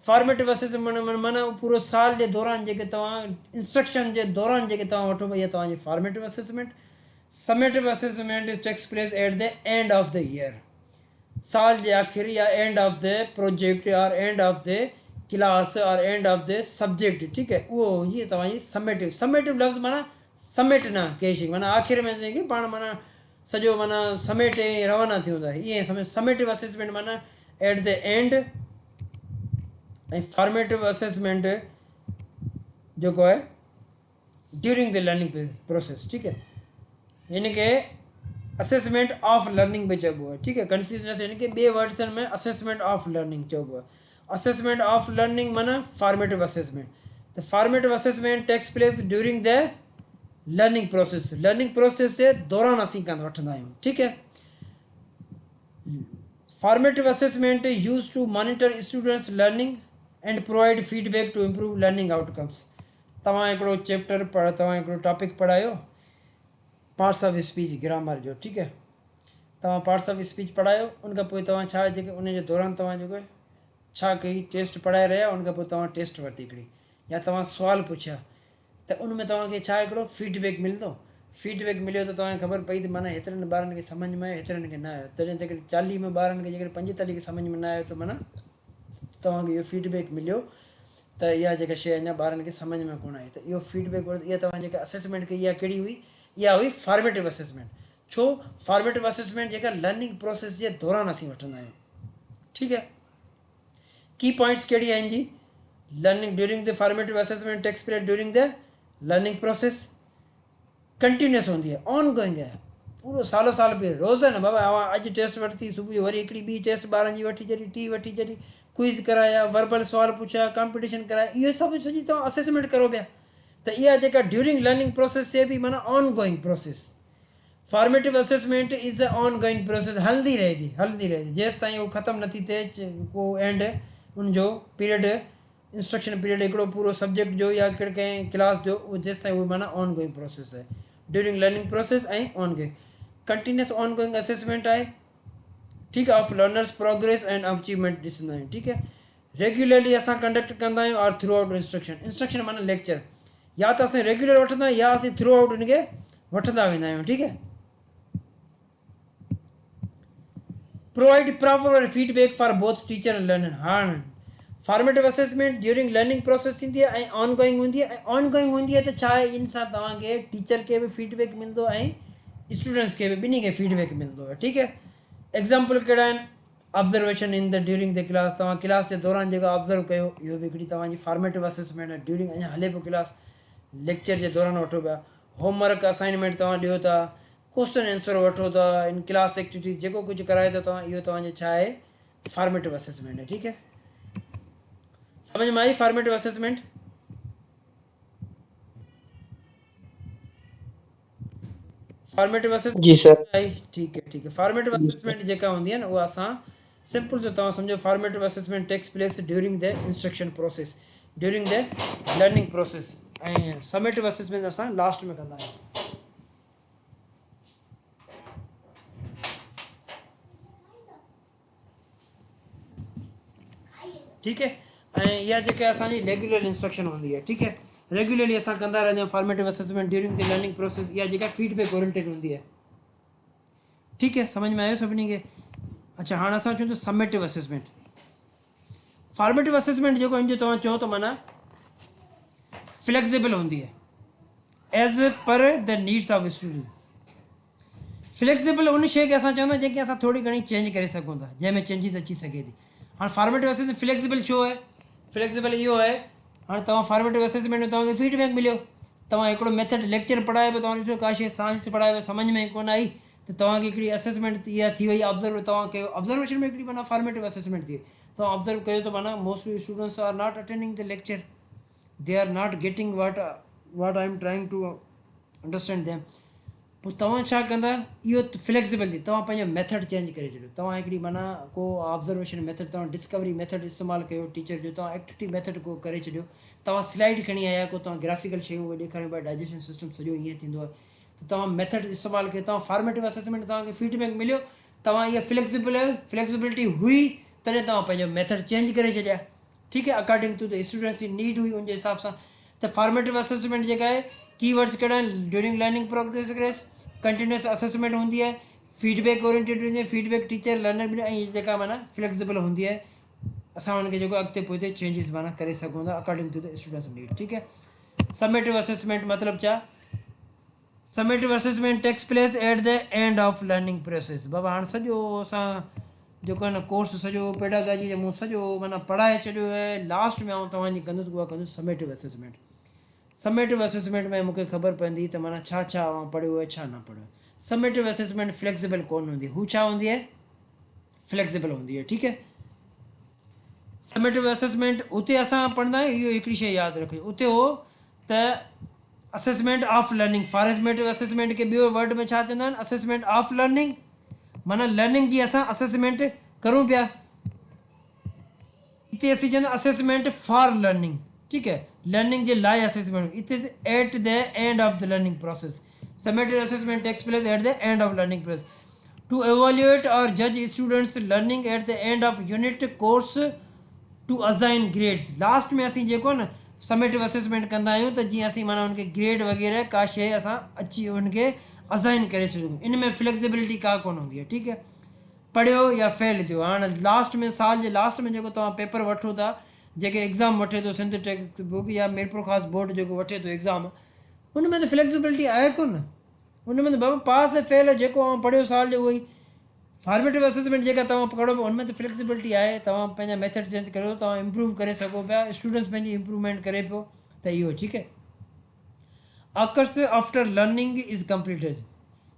फॉर्मेटिव असेसमेंट माना पूरो साल जे दौरान जेके तव्हां इंस्ट्रक्शन जे दौरान जेके तव्हां वठो इहा तव्हांजी formative assessment. Summative assessment takes place at the end of the year. साल जे आख़िर या एंड ऑफ द प्रोजेक्ट और एंड ऑफ द क्लास और एंड ऑफ द सब्जेक्ट. ठीक है, उहो ये तव्हांजी समेटिव. समेटिव लफ़्ज़ माना समेटना कंहिं शइ माना आख़िर में जेके पाण माना सॼो माना समेटे रवाना थियूं था ईअं समेटिव असेसमेंट माना एट द एंड. ऐं फॉर्मेटिव असेसमेंट जेको आहे ड्यूरिंग द लर्निंग प्रोसेस. ठीक है, हिन खे असेसमेंट ऑफ लर्निंग बि चइबो आहे. ठीक है, कंफ्यूज़ न थिए. हिन खे ॿिए वर्ड्सनि में असेसमेंट ऑफ लर्निंग चइबो आहे. असेसमेंट ऑफ लर्निंग माना formative assessment. The formative assessment takes place during the learning process. Learning process जे दौरान असीं कंदा वठंदा आहियूं. ठीक है, formative assessment use to monitor students learning and provide feedback to improve learning outcomes. तव्हां हिकिड़ो चैप्टर तव्हां हिकिड़ो टॉपिक पढ़ायो पार्ट्स ऑफ स्पीच ग्रामर जो. ठीक है, तव्हां पार्ट्स ऑफ स्पीच पढ़ायो उन खां पोइ तव्हां छा जेके उन जे दौरान तव्हां जेको छा कई टेस्ट पढ़ाए रहिया उन खां पोइ तव्हां टेस्ट वरिती हिकिड़ी या तव्हां सुवाल पुछिया त उन में तव्हांखे छा हिकिड़ो फीडबैक मिलंदो. फीडबैक मिलियो त तव्हांखे ख़बर पई त माना हेतिरनि ॿारनि खे सम्झ में आयो हेतिरनि खे न आयो. तॾहिं त 40 में ॿारनि खे जेकॾहिं 45 खे सम्झ में न आयो त माना तव्हांखे इहो फीडबैक मिलियो त इहा जेका शइ अञा ॿारनि खे सम्झ में कोन आई. त इहो फीडबैक इहा तव्हां जेका असेसमेंट कई इहा कहिड़ी हुई? इहा हुई फॉर्मेटिव असेसमेंट. छो? फॉर्मेटिव असेसमेंट जेका लर्निंग प्रोसेस जे दौरान असीं वठंदा आहियूं. ठीक है, की पॉइंट्स कहिड़ी आहिनि जी? Learning during the formative assessment takes place during the learning process. Continuous हूंदी आहे, ऑन गोइंग आहे, पूरो सालो साल पियो रोज़ाना. बाबा अॼु टेस्ट वरिती, सुबुह जो वरी हिकिड़ी ॿी टेस्ट ॿारनि जी वठी छॾी, टी वठी छॾी, क्विज़ कराया, वर्बल सुवाल पुछिया, कॉम्पिटिशन कराया, इहो सभु सॼी तव्हां असेसमेंट करो पिया. त इहा जेका ड्यूरिंग लर्निंग प्रोसेस से बि माना on going process. Formative assessment is a on going process. हलंदी रहे थी जेसि ताईं उहो ख़तमु नथी थिए को एंड उनजो पीरियड इंस्ट्रक्शन पीरियड हिकिड़ो पूरो सब्जेक्ट जो या कंहिं क्लास जो उहो जेसि ताईं उहो माना ऑन गोइंग प्रोसेस आहे. ड्यूरिंग लर्निंग प्रोसेस ऐं on going continuous on going assessment आहे. ठीकु आहे, of learners progress and achievement ॾिसंदा आहियूं. ठीकु आहे, रेगुलरली असां कंडक्ट कंदा आहियूं और थ्रू आउट इंस्ट्रक्शन माना लेक्चर या त असां रेगुलर वठंदा आहियूं या असीं थ्रू आउट उनखे वठंदा वेंदा आहियूं. ठीकु आहे, provide proper feedback for both teacher and learner. हाणे formative assessment during learning process थींदी आहे ऐं ऑन गोइंग हूंदी आहे. ऐं ऑन गोइंग हूंदी आहे त छा आहे, इन सां तव्हांखे टीचर खे बि फीडबैक मिलंदो ऐं स्टूडेंट्स खे बि ॿिन्ही खे फीडबैक मिलंदो आहे. ठीकु आहे, एग्ज़ाम्पल कहिड़ा आहिनि? Observation in the during the class. तव्हां क्लास जे दौरान जेको ऑब्ज़र्व कयो इहो बि हिकिड़ी तव्हांजी फॉर्मेटिव असेसमेंट आहे. ड्यूरिंग अञा हले पियो क्लास, लेक्चर जे दौरान वठो पिया. होमवर्क असाइनमेंट तव्हां ॾियो था, क्वेश्चन आंसर वठो था, इन क्लास एक्टिविटीज़ जेको कुझु कराए था तव्हां, इहो तव्हांजो छा आहे? फॉर्मेटिव असेसमेंट आहे. ठीकु आहे, समझ में आई फॉर्मेटिव असेसमेंट? फॉर्मेटिव असेसमेंट जी सर. आई. ठीक है, फॉर्मेटिव असेसमेंट जेका हूंदी आहे न उहा असां सिंपल जो तव्हां सम्झो formative assessment takes place during the instruction process, during the learning process. ऐं समेटिव असेसमेंट असां लास्ट में कंदा आहियूं. ठीकु है, ऐं इहा जेका असांजी रेगुलर इंस्ट्रक्शन हूंदी आहे. ठीकु है, रेगुलरली असां कंदा रहंदा आहियूं formative assessment during the learning process. इहा जेका फीडबैक ओरिएंटेड हूंदी आहे. ठीकु है, समझ में आयो सभिनी खे? अच्छा, हाणे असां चऊं था समेटिव असेसमेंट. फॉर्मेटिव असेसमेंट जेको हिन जो तव्हां चओ त माना फ्लैक्सिबल हूंदी आहे as per the needs of student. Flexible उन शइ खे असां चवंदा जेके असां थोरी घणी चेंज करे सघूं था, जंहिंमें चेंजिस अची सघे थी. हाणे फॉर्मेटिव असेसमेंट फ्लैक्सिबल छो आहे? फ्लैक्सिबल इहो आहे, हाणे तव्हां फॉर्मेटिव असेसमेंट में तव्हांखे फीडबैक मिलियो, तव्हां हिकिड़ो मेथड लेक्चर पढ़ाए पियो, तव्हां ॾिसो का शइ साइंस पढ़ाए पियो सम्झ में कोन आई त तव्हांखे हिकिड़ी असेसमेंट इहा थी वई. ऑब्ज़र्व तव्हां कयो, ऑब्ज़र्वेशन में हिकिड़ी माना फॉर्मेटिव असेसमेंट थी. तव्हां ऑब्ज़र्व कयो त माना mostly students are not attending the lecture, they are not getting what I am trying to understand them. पोइ तव्हां छा कंदा? इहो फ्लैक्सिबल थी, तव्हां पंहिंजो मेथड चेंज करे छॾियो. तव्हां हिकिड़ी माना को ऑब्ज़र्वेशन मेथड, तव्हां डिस्कवरी मेथड इस्तेमालु कयो टीचर जो, तव्हां एक्टिविटी मेथड को करे छॾियो, तव्हां स्लाइड खणी आया को, तव्हां ग्राफिकल शयूं उहे ॾेखारियूं पिया, डाइजेशन सिस्टम सॼो ईअं थींदो आहे. त तव्हां मेथड इस्तेमालु कयो, तव्हां फॉर्मेटिव असेसमेंट तव्हांखे फीडबैक मिलियो, तव्हां इहा फ्लैक्सिबिलिटी हुई तॾहिं तव्हां पंहिंजो मेथड चेंज करे छॾिया. ठीक है, अकॉर्डिंग टू द स्टूडेंट्स जी नीड हुई उनजे हिसाब सां। त फॉर्मेटिव असेसमेंट जेका आहे कीवर्ड्स कहिड़ा आहिनि, during learning progress, continuous assessment हूंदी आहे, फीडबैक ओरिएंटेड हूंदी आहे, फीडबैक टीचर लर्नर बि, ऐं जेका माना फ्लेक्सिबल हूंदी आहे, असां हुनखे जेको अॻिते पोइ चेंजिस माना करे सघूं था according to the students need. ठीकु आहे, समेटिव असेसमेंट मतिलबु छा, summative assessment takes place at the end of learning process. बाबा हाणे सॼो असां जेको आहे न कोर्स सॼो पेडागाजी जो मूं सॼो माना पढ़ाए छॾियो आहे, लास्ट में आउं तव्हांजी कंदुसि उहा कंदुसि समेटिव असेसमेंट। समेटिव असेसमेंट में मूंखे ख़बर पवंदी त माना छा छा आउं पढ़ियो आहे, छा न पढ़ियो आहे। समेटिव असेसमेंट फ्लेक्सिबल कोन हूंदी, हू छा हूंदी आहे, फ्लेक्सिबल हूंदी आहे। ठीकु आहे, समेटिव असेसमेंट उते असां पढ़ंदा आहियूं, इहो हिकिड़ी शइ यादि रखियो, उते हो त assessment of learning, formative assessment खे ॿियो वर्ड में छा चवंदा आहिनि, असेसमेंट ऑफ लर्निंग, माना लर्निंग जी असां असेसमेंट करूं पिया। इते असीं चवंदा असेसमेंट फॉर लर्निंग, ठीकु आहे, लर्निंग जे लाइ assessment, it is at the end of the learning process. Summative assessment takes place at the end of learning process to evaluate और जज students learning at the end of unit course to assign grades. Last में असीं जेको न summative assessment कंदा आहियूं त जीअं असीं माना हुनखे ग्रेड वग़ैरह का शइ असां अची हुनखे असाइन करे छॾूं, इन में फ्लेक्सिबिलिटी का कोन हूंदी आहे। ठीकु आहे, पढ़ियो या फेल थियो, हाणे लास्ट में साल जे लास्ट में जेको तव्हां पेपर वठो था, जेके एग्ज़ाम वठे थो सिंध टेक्स्ट बुक या मीरपुर ख़ासि बोर्ड जेको वठे थो एग्ज़ाम, उन में त फ्लेक्सिबिलिटी आहे कोन, उन में त बाबा पास ऐं फेल जेको आउं पढ़ियो साल जो उहो ई। फॉर्मेटिव असेसमेंट जेका तव्हां पढ़ो पिया उनमें त फ्लेक्सिबिलिटी आहे, तव्हां पंहिंजा मेथड चेंज करियो, तव्हां इम्प्रूव करे सघो पिया, स्टूडेंट्स पंहिंजी इम्प्रूवमेंट करे पियो, त इहो ठीकु आहे। Occurs after learning is completed,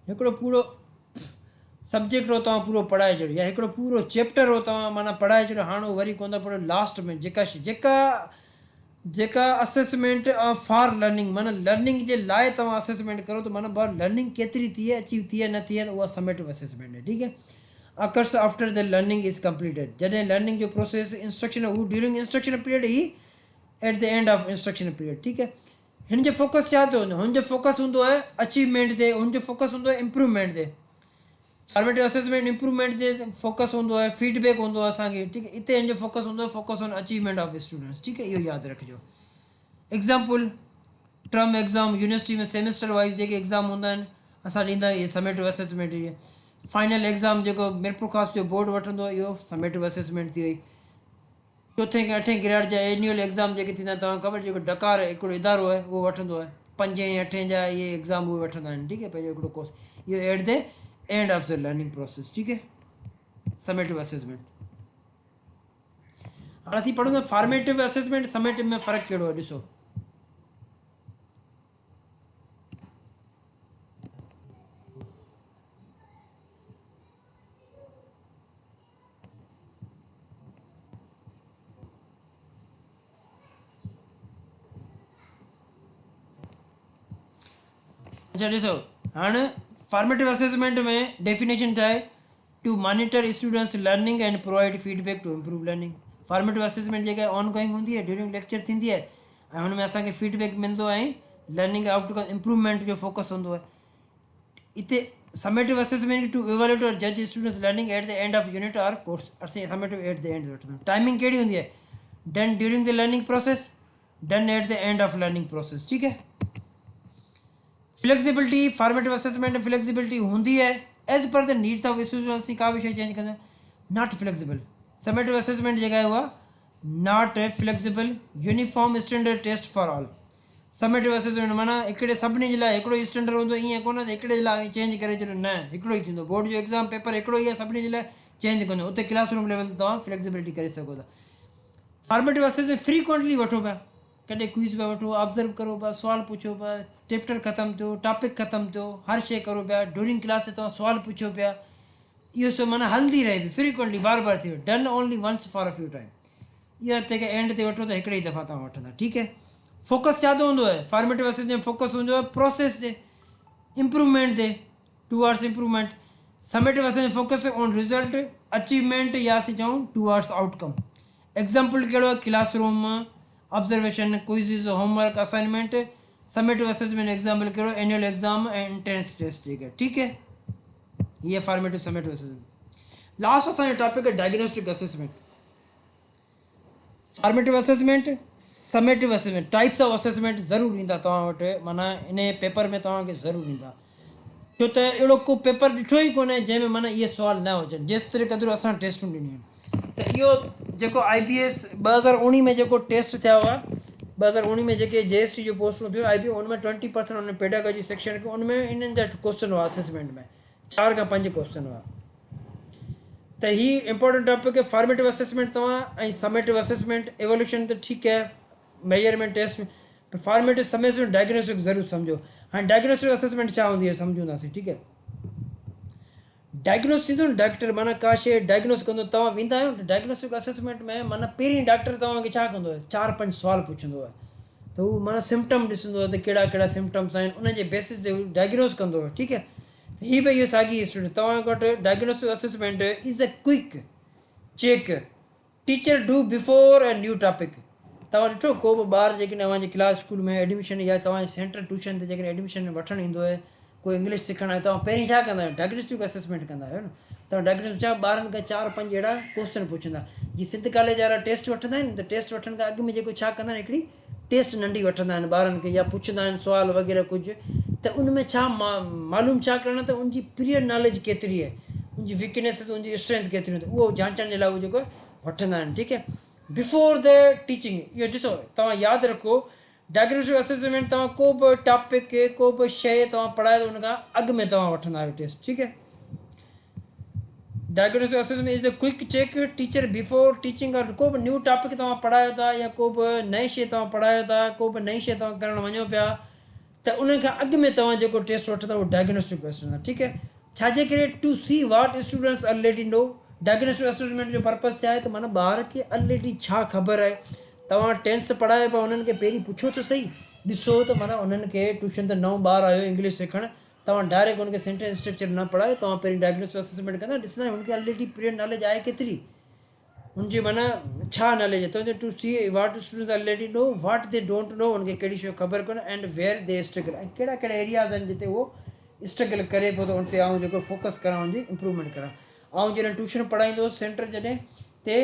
हिकिड़ो पूरो सब्जेक्ट हो तव्हां पूरो पढ़ाए छॾियो, या हिकिड़ो पूरो चैप्टर हो तव्हां माना पढ़ाए छॾियो, हाणे वरी कोन था पढ़ो, लास्ट में जेका जेका जेका असेसमेंट फॉर लर्निंग, माना लर्निंग जे लाइ तव्हां असेसमेंट करो त माना ॿार लर्निंग केतिरी थी आहे, अचीव थी आहे न थी आहे, त उहा समेटिव असेसमेंट आहे। ठीकु आहे, occurs after the learning is completed, जॾहिं लर्निंग जो प्रोसेस इंस्ट्रक्शन हू ड्यूरिंग इंस्ट्रक्शन पीरियड ही eight the end of instruction period. ठीकु आहे, हिन जो फोकस छा थो हूंदो, हुनजो फोकस हूंदो आहे अचीवमेंट ते, हुनजो फोकस हूंदो आहे इम्प्रूवमेंट ते। फॉर्मेटिव असेसमेंट इम्प्रूवमेंट ते फोकस हूंदो आहे, फीडबैक हूंदो आहे असांखे। ठीकु आहे, हिते हिन जो फोकस हूंदो आहे focus on achievement of students. ठीकु आहे, इहो यादि रखिजो। एग्ज़ाम्पल, टर्म एग्ज़ाम, यूनिवर्सिटी में सेमेस्टर वाइज़ जेके एग्ज़ाम हूंदा आहिनि असां ॾींदा आहियूं, इहे समेटिव असेसमेंट इहे। फाइनल एग्ज़ाम जेको मीरपुर ख़ासि जो बोर्ड वठंदो आहे, इहो समेटिव असेसमेंट थी वई। चोथें खां 8हें ग्रेड जा एनुअल एग्ज़ाम जेके थींदा आहिनि, तव्हांखे ख़बर, जेको डकार हिकिड़ो इदारो आहे उहो वठंदो आहे, 5 ऐं 8 जा इहे एग्ज़ाम उहे वठंदा आहिनि। ठीकु आहे, पंहिंजो हिकिड़ो कोर्स, इहो eight the end of the learning process. ठीकु आहे, समेटिव असेसमेंट। हाणे असीं पढ़ूं था फॉर्मेटिव असेसमेंट समेटिव में फ़र्क़ु कहिड़ो आहे, ॾिसो। अच्छा ॾिसो, हाणे फॉर्मेटिव असेसमेंट में डेफिनेशन छा आहे, to monitor students learning and provide feedback to improve learning. Formative assessment जेका आहे ऑन गोइंग हूंदी आहे, ड्यूरिंग लेक्चर थींदी आहे, ऐं हुन में असांखे फीडबैक मिलंदो आहे, लर्निंग आउटकम इम्प्रूवमेंट जो फोकस हूंदो आहे। हिते समेटिव असेसमेंट टू एवेल्युएट और जज students learning at the end of unit और कोर्स, असीं समेटिव एट द एंड वठंदा आहियूं। टाइमिंग कहिड़ी हूंदी आहे, done during the learning process, done at the end of learning process. ठीकु आहे, फ्लेक्सिबिलिटी, फॉर्मेटिव असेसमेंट में फ्लेक्सिबिलिटी हूंदी है as per the needs of students, असीं का बि शइ चेंज कंदा, नॉट फ्लेक्सिबल। समेटिव असेसमेंट जेका आहे उहा not flexible, uniform standard test for all. Summative assessment माना हिकिड़े सभिनी जे लाइ हिकिड़ो ई स्टैंडर्ड हूंदो, ईअं कोन त हिकिड़े जे लाइ चेंज करे छॾियो, न, हिकिड़ो ई थींदो। बोर्ड जो एग्ज़ाम पेपर हिकिड़ो ई आहे, सभिनी जे लाइ चेंज कंदो, उते क्लासरूम लेवल ते तव्हां फ्लेक्सिबिलिटी करे सघो था। फॉर्मेटिव असेसमेंट फ्रीक्वेंटली वठो पिया, कॾहिं क्विज़ पिया वठो, ऑब्ज़र्व करो पिया, सुवाल पुछो पिया, चैप्टर ख़तमु थियो, टॉपिक ख़तमु थियो, हर शइ करो पिया, ड्यूरिंग क्लास ते तव्हां सुवाल पुछो पिया, इहो सभु माना हलंदी रहे पई फ्रीक्वेंटली, बार बार थी वियो, done only once for a few time. इहा ते एंड ते वठो त हिकिड़े ई दफ़ा तव्हां वठंदा। ठीकु आहे, फोकस छा हूंदो आहे, फॉर्मेटिव असेसमेंट फोकस हूंदो आहे प्रोसेस ते, इम्प्रूवमेंट ते, towards improvement. Summative assessment focus on result, achievement, या असीं चऊं टूवर्ड्स आउटकम। एग्ज़ाम्पल कहिड़ो आहे, classroom, observation, quizzes, homework, assignment. Summative assessment example कहिड़ो, एनुअल एग्ज़ाम ऐं एंट्रेंस टेस्ट। ठीक है, ये फॉर्मेटिव समेटिव असेसमेंट। लास्ट असांजो टॉपिक है diagnostic assessment. Formative assessment, summative assessment, types of assessment ज़रूरु ईंदा तव्हां वटि, माना इन पेपर में तव्हांखे ज़रूरु ईंदा, छो त अहिड़ो को पेपर ॾिठो ई कोन्हे जंहिंमें माना इहे सुवाल न हुजनि, जेसि तरे क़दुरु असां टेस्टूं ॾिनियूं आहिनि। त इहो जेको IBS 2019 में जेको टेस्ट थिया हुआ, 2019 में जेके JST जो पोस्टूं थियूं IBS, उनमें 20% उन पेडागॉजी सेक्शन खे उनमें इन्हनि जा क्वेश्चन हुआ असेसमेंट में, 4 खां 5 क्वेश्चन हुआ। त ही इंपॉर्टेंट टॉपिक है। फॉर्मेटिव असेसमेंट तव्हां ऐं समेटिव असेसमेंट, एवोल्यूशन तो ठीक है, मेजरमेंट टेस्ट में, पर फॉर्मेटिव समेटिव डायग्नोस्टिक ज़रूर समझो। हाँ, डायग्नोस्टिक असेसमेंट छा होंदी है समझूंदासीं, ठीक है। डायग्नोस थींदो न, डॉक्टर माना का शइ डायग्नोस कंदो, तव्हां वेंदा आहियो डायग्नोस्टिक असेसमेंट में, माना पहिरीं डॉक्टर तव्हांखे छा कंदो आहे, 4-5 सुवाल पुछंदो आहे, त हू माना सिम्टम ॾिसंदो आहे त कहिड़ा कहिड़ा सिम्टम्स आहिनि, उन जे बेसिस ते डायग्नोस कंदो आहे, ठीक है। ही भाई इहो साॻी स्टूडेंट तव्हां वटि diagnostic assessment is a quick check teacher do before a new topic. तव्हां ॾिठो को बि ॿारु जेकॾहिं तव्हांजे क्लास स्कूल में एडमिशन या तव्हांजे सेंटर ट्यूशन ते जेकॾहिं एडमिशन वठणु ईंदो आहे, कोई इंग्लिश सिखणु आहे, तव्हां पहिरीं छा कंदा आहियो, डायग्नोस्टिक असेसमेंट कंदा आहियो न। तव्हां डायग्नोस्टिक छा ॿारनि खां 4-5 अहिड़ा क्वेश्चन पुछंदा, जीअं सिंध कॉलेज वारा टेस्ट वठंदा आहिनि, त टेस्ट वठण खां अॻु में जेको छा कंदा आहिनि, हिकिड़ी टेस्ट नंढी वठंदा आहिनि ॿारनि खे, या पुछंदा आहिनि सुवाल वग़ैरह कुझु, त उन में छा मालूम छा करणो त उनजी पीरियड नॉलेज केतिरी आहे, उनजी वीकनेस, उनजी स्ट्रेंथ केतिरी, उहो जांचण जे लाइ उहो जेको वठंदा आहिनि, ठीक है। बिफोर द टीचिंग, इहो ॾिसो तव्हां यादि रखो, डायग्नोस्टिक असेसमेंट तव्हां को बि टॉपिक खे, को बि शइ तव्हां पढ़ायो त उन खां अॻु में तव्हां वठंदा आहियो टेस्ट, ठीक है। Diagnostic assessment is a quick check teacher before teaching, और को बि न्यू टॉपिक तव्हां पढ़ायो था, या को बि नई शइ तव्हां पढ़ायो था, को बि नई शइ तव्हां करणु वञो पिया, त उन खां अॻु में तव्हां जेको टेस्ट वठंदा उहो डायग्नोस्टिक असेसमेंट, ठीक है। छाजे करे, to see what students already know. Diagnostic assessment जो पर्पज़ छा आहे त माना ॿार खे ऑलरेडी छा ख़बर आहे, तव्हां टेंथ पढ़ायो पिया, उन्हनि खे पहिरीं पुछो त सही, ॾिसो त माना उन्हनि खे ट्यूशन ते नओं ॿारु आयो इंग्लिश सिखणु, तव्हां डायरेक्ट उनखे सेंटेंस स्ट्रक्चर न पढ़ायो, तव्हां पहिरीं डायग्नोस्टिक असेसमेंट कंदा, ॾिसंदा उनखे ऑलरेडी पीरियड नॉलेज आहे केतिरी, उनजी माना छा नॉलेज आहे, त to see what students already know, what they don't know, उनखे कहिड़ी शइ ख़बर कोन्हे, एंड वेयर दे स्ट्रगल, ऐं कहिड़ा कहिड़ा एरियाज़ आहिनि जिते उहो स्ट्रगल करे पियो, त उन ते आउं जेको फोकस करां, उनजी इंप्रूवमेंट करां। ऐं जॾहिं ट्यूशन पढ़ाईंदो हुउसि सेंटर जॾहिं ते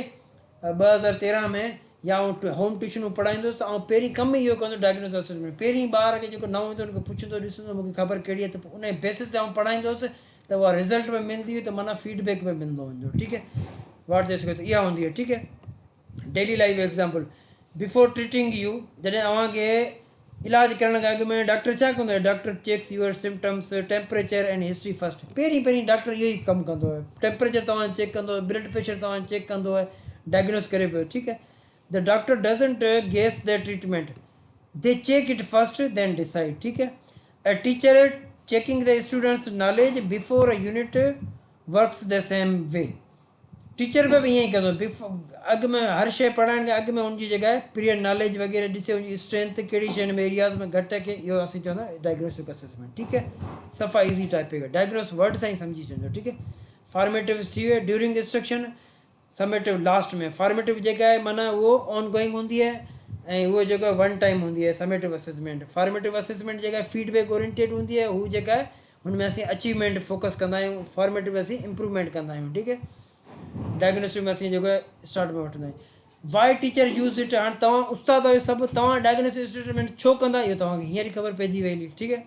2013 में, या होम ट्यूशनूं पढ़ाईंदुसि, त पहिरीं कमु इहो कंदो डायग्नोस्टिक असेसमेंट, पहिरीं ॿार खे जेको नओं ईंदो उनखे पुछंदो, ॾिसंदो मूंखे ख़बर कहिड़ी आहे, त उन बेसिस ते आउं पढ़ाईंदुसि, त उहा रिज़ल्ट में मिलंदी हुई, त माना फीडबैक में मिलंदो वञो, ठीक है। वाट दे सघे, त इहा हूंदी आहे, ठीक है। Daily life example, before treating U, जॾहिं तव्हांखे इलाज करण खां अॻु में डॉक्टर छा कंदो आहे, doctor checks your symptoms, temperature and history first. पहिरीं डॉक्टर इहो ई कमु कंदो आहे, टेम्परेचर तव्हां चेक कंदो, ब्लड प्रेशर तव्हां चेक कंदो आहे, डायग्नोस करे पियो, ठीक है। The doctor doesn't guess the treatment, they check it first then decide, ठीक है। A teacher checking the students knowledge before a unit works the same way. Teacher बि ईअं ई कंदो, अॻु में हर शइ पढ़ाइण खां अॻु में उनजी जॻह पीरियड नॉलेज वग़ैरह ॾिसे, उनजी स्ट्रेंथ कहिड़ी शइ में एरियाज़ में घटि आहे, इहो असीं चवंदा आहियूं डायग्नोस्टिक असेसमेंट, ठीक है। सफ़ा ईज़ी टॉपिक आहे, डायग्नोस वर्ड सां ई सम्झी वञो, ठीक है। फॉर्मेटिव थी वियो ड्यूरिंग इंस्ट्रक्शन, समेटिव लास्ट में। फॉर्मेटिव जेका आहे माना उहो ऑन गोइंग हूंदी आहे, ऐं उहो जेको आहे वन टाइम हूंदी आहे समेटिव असेसमेंट। फॉर्मेटिव असेसमेंट जेका आहे फीडबैक ओरिएंटेड हूंदी आहे, हू जेका आहे हुनमें असीं अचीवमेंट फोकस कंदा आहियूं, फॉर्मेटिव असीं इंप्रूवमेंट कंदा आहियूं, ठीक है। डायग्नोस्टिक में असीं जेको आहे स्टार्ट में वठंदा आहियूं। वाई टीचर यूज़ इट, हाणे तव्हां उस्ताद आहियो सभु, तव्हां डायग्नोस्टिक असेसमेंट छो कंदा, इहो तव्हांखे हींअर ई ख़बर पइजी वई, ठीक है।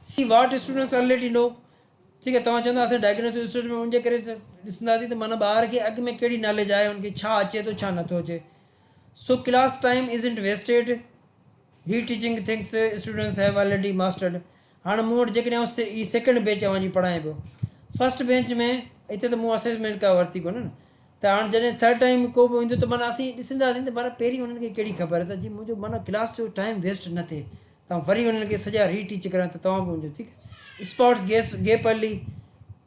सी वाट स्टूडेंट्स ऑलरेडी नो, ठीक है। तव्हां चवंदा असां डायग्नोस्टिक असेसमेंट में उनजे करे ॾिसंदासीं त माना ॿार खे अॻु में कहिड़ी नॉलेज आहे, उनखे छा अचे थो छा नथो अचे। So class time isn't wasted, reteaching things students have already mastered. हाणे मूं वटि जेकॾहिं हीअ सेकेंड बैच जी पढ़ायां पियो, फस्ट बेंच में हिते त मूं असेसमेंट का वरिती कोन्हे न, त हाणे जॾहिं थर्ड टाइम को बि ईंदो त माना असीं ॾिसंदासीं त माना पहिरीं उन्हनि खे कहिड़ी ख़बर आहे, त जीअं मुंहिंजो माना क्लास जो टाइम वेस्ट न थिए, तव्हां वरी उन्हनि खे सॼा रीटीच करां, त तव्हां बि मुंहिंजो, ठीक है। स्पॉट्स गैप अर्ली,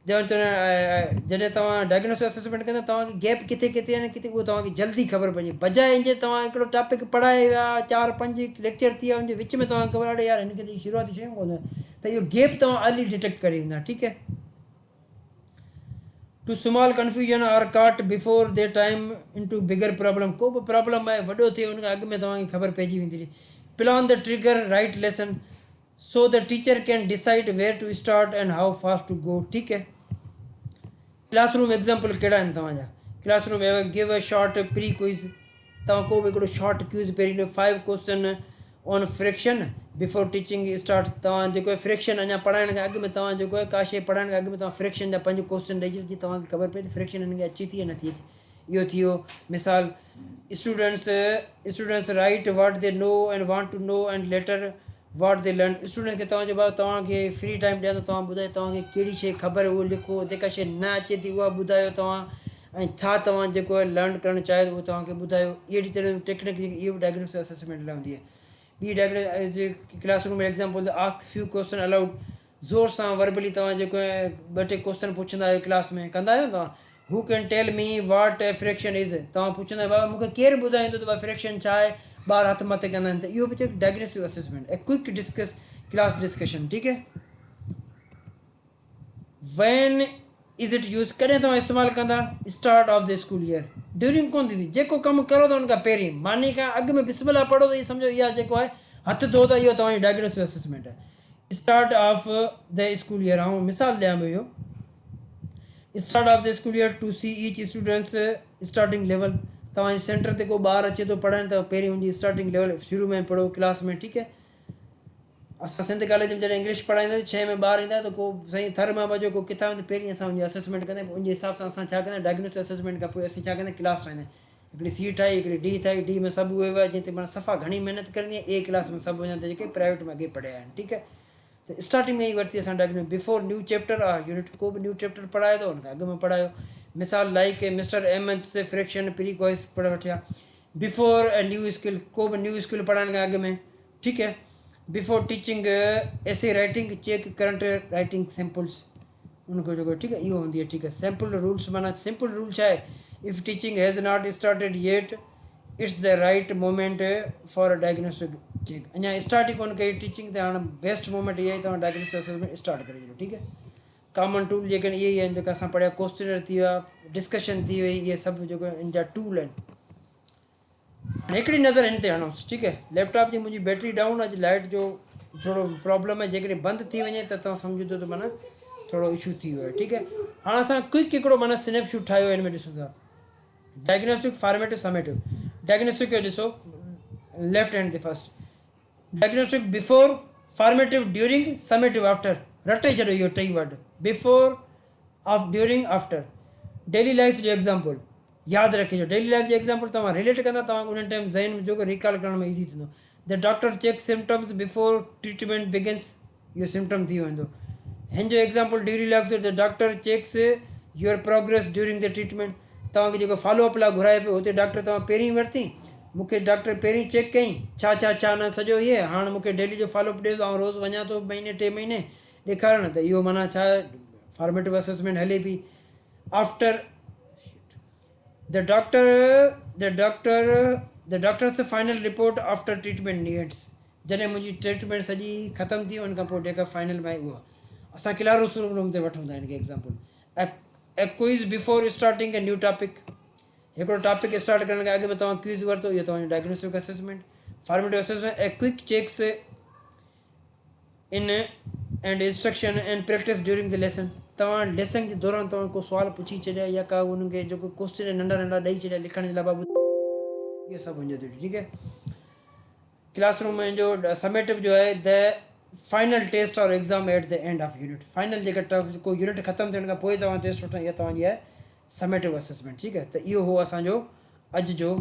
जॾहिं तव्हां डायग्नोस्टिक असेसमेंट कंदा, तव्हांखे गैप किथे किथे आहे न किथे, उहो तव्हांखे जल्दी ख़बर पइजे, बजाए ईंजे तव्हां हिकिड़ो टॉपिक पढ़ाए विया, 4-5 लेक्चर थी विया, उनजे विच में तव्हांखे ख़बर आहे यार हिनखे त शुरूआती शयूं कोन्हे, त इहो गैप तव्हां अर्ली डिटेक्ट करे वेंदा, ठीक है। Too small confusion are caught before they time into bigger problem, को बि प्रॉब्लम आहे वॾो थिए उनखां अॻु में तव्हांखे ख़बर पइजी वेंदी। Plan the trigger right lesson so the teacher can decide where to start and how fast to go, ठीक है। क्लासरूम एग्जाम्पल कहिड़ा आहिनि तव्हांजा, classroom give a short pre quiz, तव्हां को बि हिकिड़ो शॉर्ट क्यूज़ पहिरीं ॾियो 5 question on friction before teaching start. तव्हां जेको आहे फ्रिक्शन अञा पढ़ाइण खां अॻु में तव्हां जेको आहे का शइ पढ़ाइण खां अॻु में तव्हां फ्रिक्शन जा 5 क्वेश्चन ॾेई छॾियो जीअं तव्हांखे ख़बर पए त फ्रिक्शन हिन खे अचे थी या नथी अचे। इहो थी वियो मिसाल। Students write what they know and want to know and later what they learn. Student खे तव्हांजो भाउ तव्हांखे फ्री टाइम ॾिया त तव्हां ॿुधायो तव्हांखे कहिड़ी शइ ख़बर उहो लिखो, जेका शइ न अचे थी उहा ॿुधायो तव्हां, ऐं छा तव्हां जेको आहे लर्न करणु चाहियो उहो तव्हांखे ॿुधायो। अहिड़ी तरह टेक्निक जेकी इहो बि डायग्नोस्टिक असेसमेंट लाइ हूंदी आहे। ॿी डायग्नोस्टिक क्लासरूम में example ask few question allowed. ज़ोर सां वर्बली तव्हां जेको आहे 2-3 क्वेश्चन पुछंदा आहियो क्लास में, कंदा आहियो तव्हां। Who can tell me what a friction is. तव्हां पुछंदा आहियो बाबा मूंखे केरु ॿुधाईंदो त फ्रिक्शन छा आहे, ॿार हथ मथे कंदा आहिनि। त इहो बि चए डायग्नोस्टिक असेसमेंट ऐं क्विक डिस्कस क्लास डिस्कशन। ठीकु आहे। वैन इज़ इट यूज़, कॾहिं तव्हां इस्तेमालु कंदा, start of the school year. During कोन थींदी, जेको कमु करो था उनखां पहिरीं मानी खां अॻु में बिस्मिल्लाह पढ़ो त इहो सम्झो इहा जेको आहे हथु धो त इहो तव्हांजी डायग्नोस्टिक असेसमेंट आहे। Start of the school year, ऐं मिसाल ॾियां पियो इहो। Start of the school year to see each students starting level. तव्हांजे सेंटर ते को ॿारु अचे थो पढ़णु त पहिरीं हुनजी स्टार्टिंग लेवल शुरू में पढ़ो क्लास में। ठीकु आहे। असां सिंध कॉलेज में जॾहिं इंग्लिश पढ़ाईंदासीं 6 में ॿार ईंदा त को साईं थर मां जो को किताब ते पहिरीं असां हुनजी असेसमेंट कंदा आहियूं। उनजे हिसाब सां असां छा कंदा आहियूं डायग्नोस्टिक असेसमेंट खां पोइ असीं छा कंदा आहियूं क्लास ठाहींदा आहियूं। हिकिड़ी सी ठाही, हिकिड़ी डी ठाही, डी में सभु उहे हुआ जिते माना सफ़ा घणी महिनत करणी आहे। ए क्लास में सभु वञनि त जेके प्राइवेट में अॻे पढ़िया आहिनि। ठीकु आहे। त स्टार्टिंग में ई वरिती असां डायग्नोस्टिक बिफोर न्यू चैप्टर आहे यूनिट, को बि न्यू चैप्टर पढ़ाए थो हुनखां अॻु में पढ़ायो। मिसाल like mister MH friction pre course पढ़ वठिया। बिफोर ए न्यू स्किल, को बि न्यू स्किल पढ़ाइण खां अॻु में। ठीकु आहे। Before teaching essay writing check current writing samples उनको जेको ठीकु आहे इहो हूंदी आहे। ठीकु आहे। सैम्पल रूल्स माना सिंपल रूल छा आहे, if teaching has not started yet it's the right moment for a diagnostic check. अञा स्टार्ट ई कोन कई टीचिंग, त हाणे बेस्ट मोमेंट इहा ई तव्हां डायग्नोस्टिक असेसमेंट स्टार्ट करे छॾियो। ठीकु आहे। कॉमन टूल जेके इहे ई आहिनि जेका असां पढ़िया, क्वेश्चनर थी विया, डिस्कशन थी वई, इहे सभु जेको इन जा टूल आहिनि। हिकिड़ी नज़र हिन ते हणोसि। ठीकु आहे। लैपटॉप जी मुंहिंजी बैटरी डाउन, अॼु लाइट जो थोरो प्रॉब्लम आहे, जेकॾहिं बंदि थी वञे त तव्हां सम्झो त माना थोरो इशू थी वियो आहे। ठीकु आहे। हाणे असां क्विक हिकिड़ो माना स्नैपशॉट ठाहियो हिन में ॾिसूं था। Diagnostic formative summative. डायग्नोस्टिक खे ॾिसो लेफ्ट हैंड ते first, diagnostic before, formative during, summative after. रटे छॾियो इहो टई word, before, during, after. Daily life जो एग्ज़ाम्पल यादि रखिजो। डेली लाइफ जो एग्ज़ाम्पल तव्हां रिलेट कंदा, तव्हां उन टाइम ज़हन में जेको रिकॉल करण में ईज़ी थींदो। The doctor check symptoms before treatment begins, इहो सिम्टम थी वेंदो। हिन जो एग्ज़ाम्पल डेली लाइफ जो, the doctor checks your progress during the treatment. तव्हांखे जेको फॉलोअप लाइ घुराए पियो, हुते डॉक्टर तव्हां पहिरीं वरिती, मूंखे डॉक्टर पहिरीं चेक कयईं छा न सॼो इहे, हाणे मूंखे डेली जो फॉलोअप ॾियो, ऐं रोज़ु वञा थो महीने 2 महीने ॾेखारणु, त इहो माना छा फॉर्मेटिव असेसमेंट हले पई। After, the doctors final report after treatment needs. जॾहिं मुंहिंजी ट्रीटमेंट सॼी ख़तमु थी उन खां पोइ जेका फाइनल में उहा असां क्लासरूम ते वठूं था हिनखे example. A quiz before starting a new topic. हिकिड़ो टॉपिक स्टार्ट करण खां अॻु में तव्हां क्विज़ वरितो, इहो तव्हांजो diagnostic assessment. Formative assessment a quick checks in and instruction and practice during the lesson. तव्हां लेसन जे दौरान तव्हां को सुवाल पुछी छॾिया या का उनखे जेको क्वेश्चन नंढा नंढा ॾेई छॾिया लिखण जे लाइ, बाबू इहो सभु वञो थो। ठीकु आहे। क्लासरूम में जो समेटिव जो आहे द फाइनल टेस्ट और exam eight the end of unit. Final जेका को यूनिट ख़तमु थियण खां पोइ तव्हां टेस्ट वठो, इहा तव्हांजी आहे समेटिव असेसमेंट। ठीकु आहे। त इहो हो असांजो अॼु जो